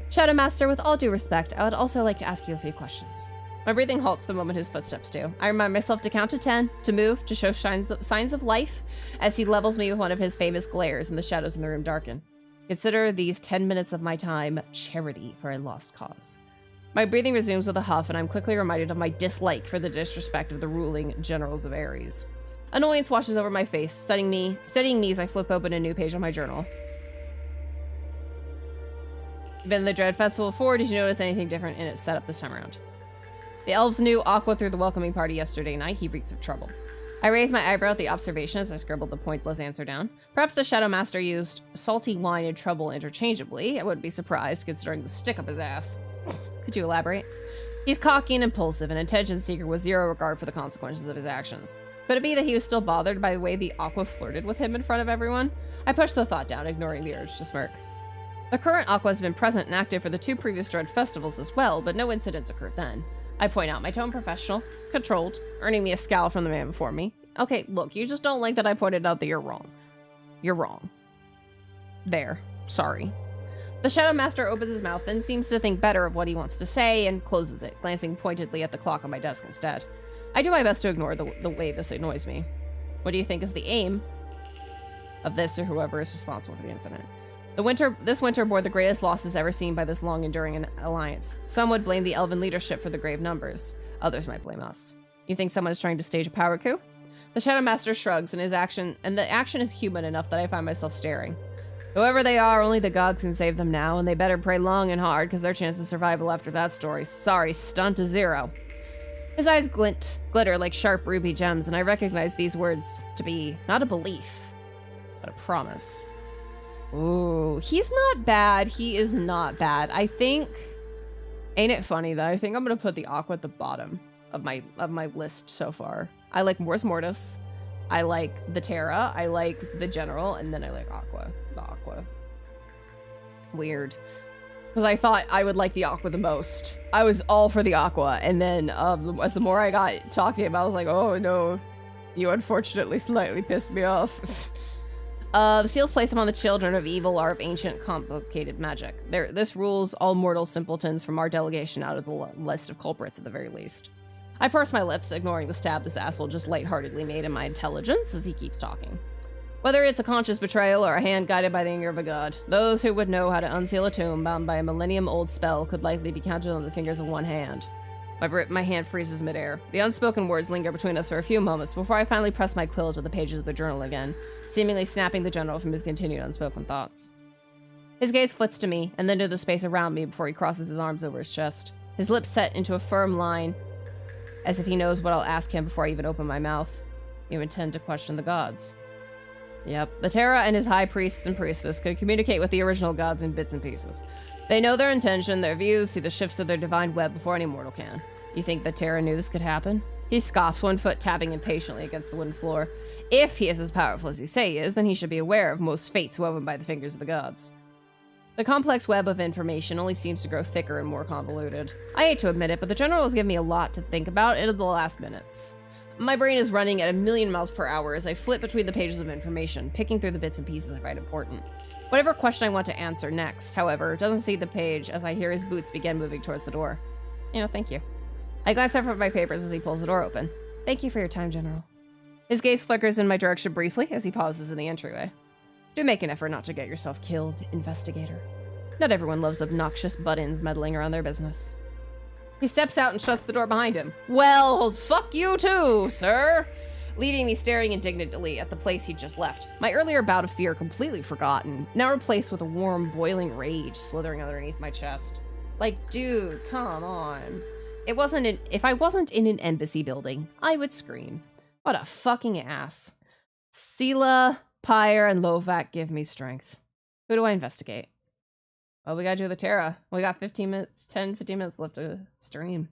Shadow Master, with all due respect, I would also like to ask you a few questions. My breathing halts the moment his footsteps do. I remind myself to count to 10, to move, to show signs of life, as he levels me with one of his famous glares and the shadows in the room darken. Consider these 10 minutes of my time charity for a lost cause. My breathing resumes with a huff, and I'm quickly reminded of my dislike for the disrespect of the ruling generals of Ares. Annoyance washes over my face, steadying me as I flip open a new page on my journal. Been to the Dread Festival before? Did you notice anything different in its setup this time around? The elves knew Aqua through the welcoming party yesterday night. He reeks of trouble. I raised my eyebrow at the observation as I scribbled the pointless answer down. Perhaps the Shadow Master used salty wine and trouble interchangeably. I wouldn't be surprised, considering the stick up his ass. Could you elaborate? He's cocky and impulsive, and attention seeker with zero regard for the consequences of his actions. Could it be that he was still bothered by the way the Aqua flirted with him in front of everyone? I pushed the thought down, ignoring the urge to smirk. The current Aqua has been present and active for the 2 previous Dread festivals as well, but no incidents occurred then. I point out, my tone professional, controlled, earning me a scowl from the man before me. Okay, look, you just don't like that I pointed out that you're wrong. You're wrong. There. Sorry. The Shadow Master opens his mouth, then seems to think better of what he wants to say, and closes it, glancing pointedly at the clock on my desk instead. I do my best to ignore the way this annoys me. What do you think is the aim of this or whoever is responsible for the incident? This winter bore the greatest losses ever seen by this long-enduring alliance. Some would blame the elven leadership for the grave numbers. Others might blame us. You think someone is trying to stage a power coup? The Shadow Master shrugs, and the action is human enough that I find myself staring. Whoever they are, only the gods can save them now, and they better pray long and hard, because their chance of survival after that story, sorry, stunt to 0. His eyes glitter like sharp ruby gems, and I recognize these words to be not a belief, but a promise. Ooh, he's not bad. He is not bad. I think, ain't it funny though? I think I'm gonna put the Aqua at the bottom of my list so far. I like Mors Mortis. I like the Terra. I like the General, and then I like Aqua. The Aqua. Weird, because I thought I would like the Aqua the most. I was all for the Aqua, and then as the more I got talking about, I was like, oh no, you unfortunately slightly pissed me off. The seals placed upon the children of evil are of ancient, complicated magic. This rules all mortal simpletons from our delegation out of the list of culprits at the very least. I purse my lips, ignoring the stab this asshole just lightheartedly made in my intelligence as he keeps talking. Whether it's a conscious betrayal or a hand guided by the anger of a god, those who would know how to unseal a tomb bound by a millennium-old spell could likely be counted on the fingers of one hand. My hand freezes midair. The unspoken words linger between us for a few moments before I finally press my quill to the pages of the journal again, seemingly snapping the general from his continued unspoken thoughts. His gaze flits to me, and then to the space around me before he crosses his arms over his chest. His lips set into a firm line, as if he knows what I'll ask him before I even open my mouth. You intend to question the gods. Yep, the Terra and his high priests and priestess could communicate with the original gods in bits and pieces. They know their intention, their views, see the shifts of their divine web before any mortal can. You think the Terra knew this could happen? He scoffs, one foot tapping impatiently against the wooden floor. If he is as powerful as he say he is, then he should be aware of most fates woven by the fingers of the gods. The complex web of information only seems to grow thicker and more convoluted. I hate to admit it, but the general has given me a lot to think about in the last minutes. My brain is running at 1,000,000 miles per hour as I flip between the pages of information, picking through the bits and pieces I find important. Whatever question I want to answer next, however, doesn't see the page as I hear his boots begin moving towards the door. Thank you. I glance up at my papers as he pulls the door open. Thank you for your time, General. His gaze flickers in my direction briefly as he pauses in the entryway. Do make an effort not to get yourself killed, investigator. Not everyone loves obnoxious butt-ins meddling around their business. He steps out and shuts the door behind him. Well, fuck you too, sir! Leaving me staring indignantly at the place he'd just left. My earlier bout of fear completely forgotten, now replaced with a warm, boiling rage slithering underneath my chest. Like, dude, come on. If I wasn't in an embassy building, I would scream. What a fucking ass. Sela, Pyre, and Lovac give me strength. Who do I investigate? Well, we gotta do the Terra. We got 15 minutes left to stream.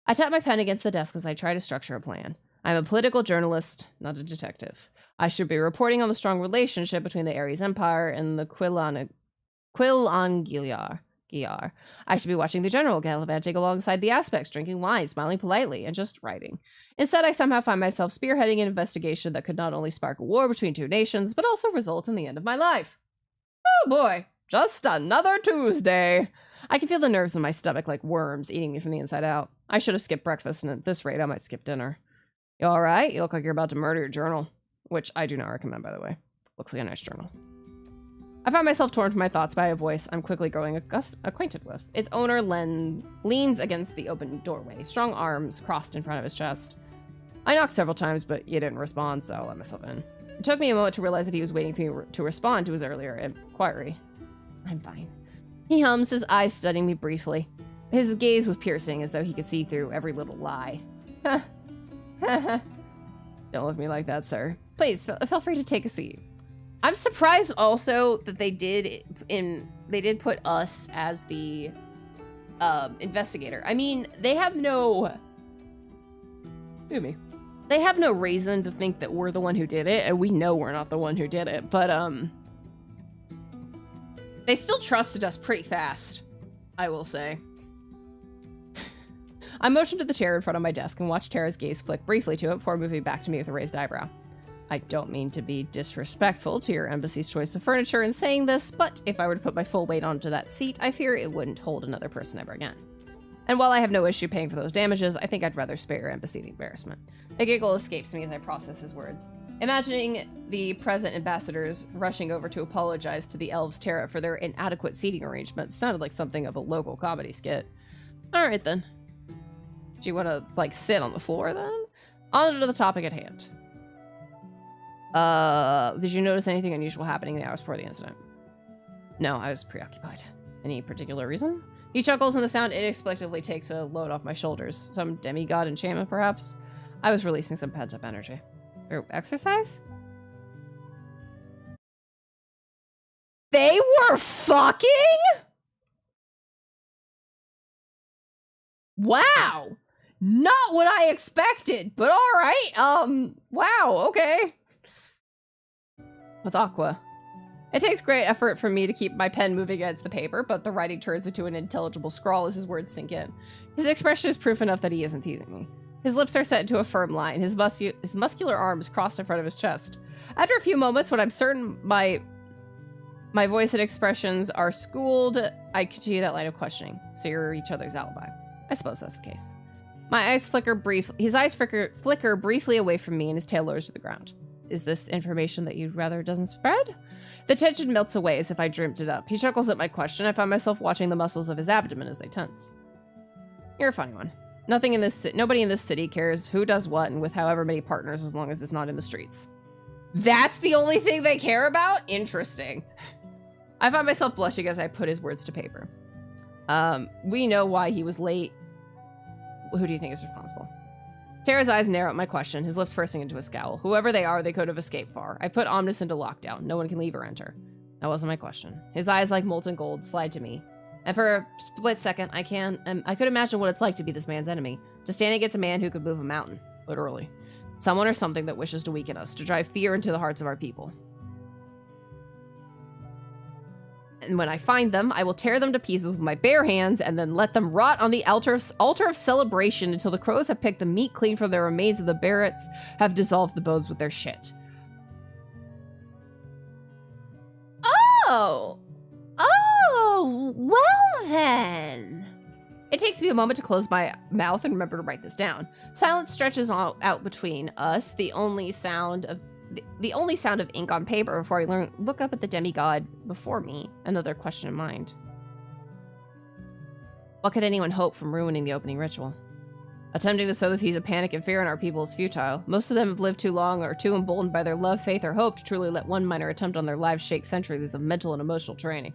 I tap my pen against the desk as I try to structure a plan. I'm a political journalist, not a detective. I should be reporting on the strong relationship between the Ares Empire and the Quillangiliar. I should be watching the general gallivanting alongside the aspects, drinking wine, smiling politely, and just writing. Instead, I somehow find myself spearheading an investigation that could not only spark a war between two nations, but also result in the end of my life. Oh boy, just another Tuesday. I can feel the nerves in my stomach like worms eating me from the inside out. I should have skipped breakfast, and at this rate, I might skip dinner. You all right? You look like you're about to murder your journal. Which I do not recommend, by the way. Looks like a nice journal. I find myself torn from my thoughts by a voice I'm quickly growing acquainted with. Its owner leans against the open doorway, strong arms crossed in front of his chest. I knocked several times, but he didn't respond, so I let myself in. It took me a moment to realize that he was waiting for me to respond to his earlier inquiry. I'm fine. He hums, his eyes studying me briefly. His gaze was piercing, as though he could see through every little lie. Don't look at me like that, sir. Please, feel free to take a seat. I'm surprised also that they did put us as the investigator. I mean, they have no... Excuse me. They have no reason to think that we're the one who did it, and we know we're not the one who did it, but they still trusted us pretty fast, I will say. I motioned to the chair in front of my desk and watched Tara's gaze flick briefly to it before moving back to me with a raised eyebrow. I don't mean to be disrespectful to your embassy's choice of furniture in saying this, but if I were to put my full weight onto that seat, I fear it wouldn't hold another person ever again. And while I have no issue paying for those damages, I think I'd rather spare your embassy the embarrassment. A giggle escapes me as I process his words. Imagining the present ambassadors rushing over to apologize to the elves Tara for their inadequate seating arrangements sounded like something of a local comedy skit. Alright then. Do you want to, like, sit on the floor then? On to the topic at hand. Did you notice anything unusual happening in the hours before the incident? No, I was preoccupied. Any particular reason? He chuckles and the sound inexplicably takes a load off my shoulders. Some demigod enchantment, perhaps? I was releasing some pent-up energy. Or exercise? They were fucking? Wow! Not what I expected, but alright. Wow, okay. With Aqua. It takes great effort for me to keep my pen moving against the paper, but the writing turns into an intelligible scrawl as his words sink in. His expression is proof enough that he isn't teasing me. His lips are set into a firm line, his muscular arms crossed in front of his chest. After a few moments, when I'm certain my voice and expressions are schooled, I continue that line of questioning. So you're each other's alibi. I suppose that's the case. His eyes flicker briefly away from me and his tail lowers to the ground. Is this information that you'd rather doesn't spread? The tension melts away as if I dreamt it up. He chuckles at my question. I find myself watching the muscles of his abdomen as they tense. You're a funny one. Nobody in this city cares who does what and with however many partners as long as it's not in the streets. That's the only thing they care about? Interesting. I find myself blushing as I put his words to paper. We know why he was late. Who do you think is responsible? Tara's eyes narrow at my question, his lips pursing into a scowl. Whoever they are, they could have escaped far. I put Omnis into lockdown. No one can leave or enter. That wasn't my question. His eyes, like molten gold, slide to me. And for a split second, I could imagine what it's like to be this man's enemy. To stand against a man who could move a mountain. Literally. Someone or something that wishes to weaken us, to drive fear into the hearts of our people. And when I find them, I will tear them to pieces with my bare hands and then let them rot on the altar of celebration until the crows have picked the meat clean from their remains and the Barretts have dissolved the bones with their shit. Oh, well then. It takes me a moment to close my mouth and remember to write this down. Silence stretches out between us, the only sound of ink on paper before I look up at the demigod before me, another question in mind. What could anyone hope from ruining the opening ritual? Attempting to sow the seeds of panic and fear in our people is futile. Most of them have lived too long or too emboldened by their love, faith, or hope to truly let one minor attempt on their lives shake centuries of mental and emotional training.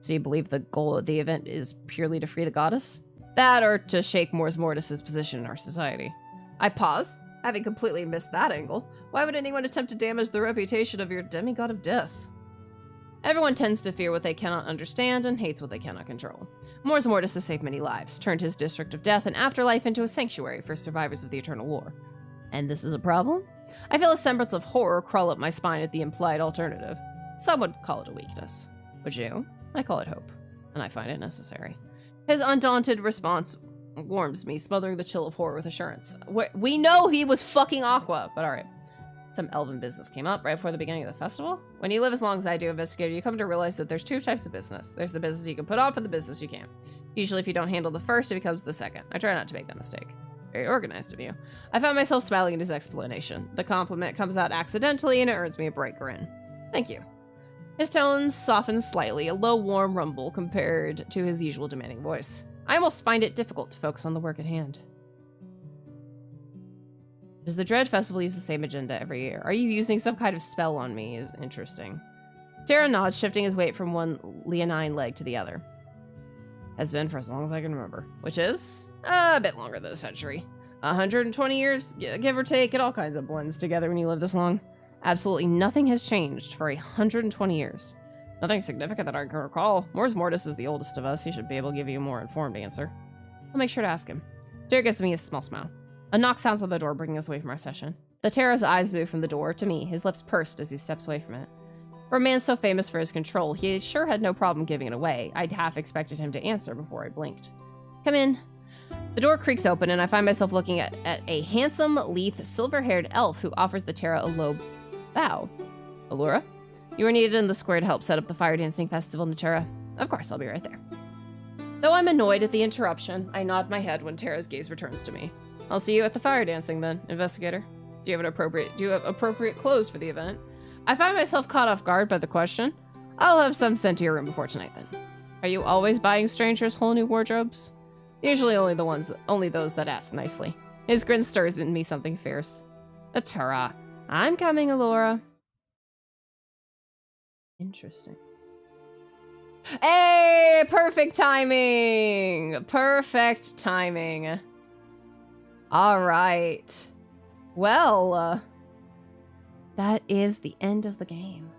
So you believe the goal of the event is purely to free the goddess? That or to shake Mors Mortis's position in our society? I pause, having completely missed that angle. Why would anyone attempt to damage the reputation of your demigod of death? Everyone tends to fear what they cannot understand and hates what they cannot control. Mors Mortis has saved many lives, turned his district of death and afterlife into a sanctuary for survivors of the Eternal War. And this is a problem? I feel a semblance of horror crawl up my spine at the implied alternative. Some would call it a weakness. Would you? I call it hope, and I find it necessary. His undaunted response warms me, smothering the chill of horror with assurance. We know he was fucking Aqua, but alright. Some elven business came up right before the beginning of the festival. When you live as long as I do, Investigator, you come to realize that there's two types of business. There's the business you can put off and the business you can't. Usually if you don't handle the first, it becomes the second. I try not to make that mistake. Very organized of you. I found myself smiling at his explanation. The compliment comes out accidentally and it earns me a bright grin. Thank you. His tones softened slightly, a low, warm rumble compared to his usual demanding voice. I almost find it difficult to focus on the work at hand. Does the Dread Festival use the same agenda every year? Are you using some kind of spell on me? Is interesting. Terra nods, shifting his weight from one leonine leg to the other. Has been for as long as I can remember, which is a bit longer than a century. 120 years, give or take. It all kinds of blends together when you live this long. Absolutely nothing has changed for 120 years. Nothing significant that I can recall. Mors Mortis is the oldest of us. He should be able to give you a more informed answer. I'll make sure to ask him. Terra gives me a small smile. A knock sounds on the door, bringing us away from our session. The Terra's eyes move from the door to me, his lips pursed as he steps away from it. For a man so famous for his control, he sure had no problem giving it away. I'd half expected him to answer before I blinked. Come in. The door creaks open, and I find myself looking at a handsome, lithe, silver-haired elf who offers the Terra a low bow. Allura? You are needed in the square to help set up the fire dancing festival in Terra. Of course, I'll be right there. Though I'm annoyed at the interruption, I nod my head when Terra's gaze returns to me. I'll see you at the fire dancing then, Investigator. Do you have appropriate clothes for the event? I find myself caught off guard by the question. I'll have some sent to your room before tonight then. Are you always buying strangers whole new wardrobes? Usually only those that ask nicely. His grin stirs in me something fierce. Atura. I'm coming, Allura. Interesting. Hey, perfect timing. Perfect timing. All right. Well, that is the end of the game.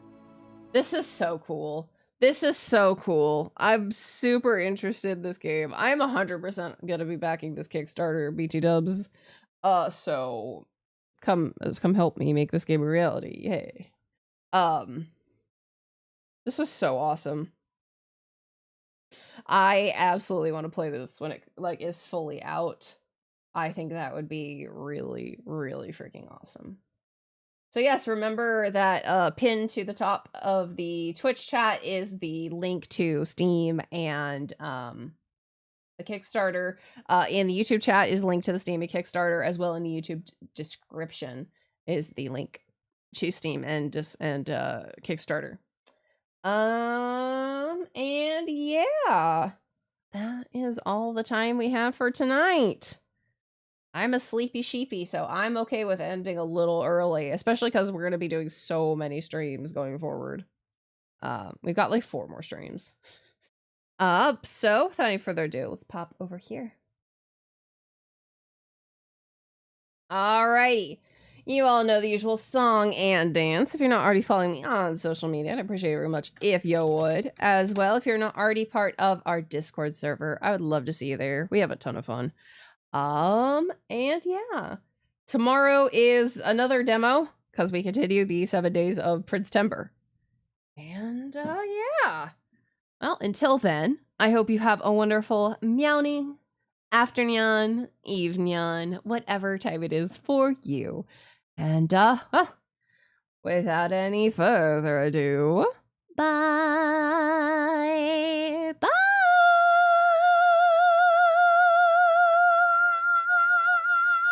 This is so cool. This is so cool. I'm super interested in this game. I'm 100% gonna be backing this Kickstarter, BT dubs. So come help me make this game a reality. Yay. This is so awesome. I absolutely want to play this when it is fully out. I think that would be really, really freaking awesome. So yes, remember that pinned to the top of the Twitch chat is the link to Steam and the Kickstarter. In the YouTube chat is linked to the Steam and Kickstarter, as well in the YouTube description is the link to Steam and Kickstarter. And yeah, that is all the time we have for tonight. I'm a sleepy sheepy, so I'm okay with ending a little early, especially because we're going to be doing so many streams going forward. We've got like 4 more streams. So without any further ado, let's pop over here. Alrighty. You all know the usual song and dance. If you're not already following me on social media, I'd appreciate it very much if you would. As well, if you're not already part of our Discord server, I would love to see you there. We have a ton of fun. And yeah, tomorrow is another demo because we continue the 7 days of Prince Timber. And yeah, well, until then, I hope you have a wonderful meowning, afternoon, evening, whatever time it is for you. And well, without any further ado, Bye.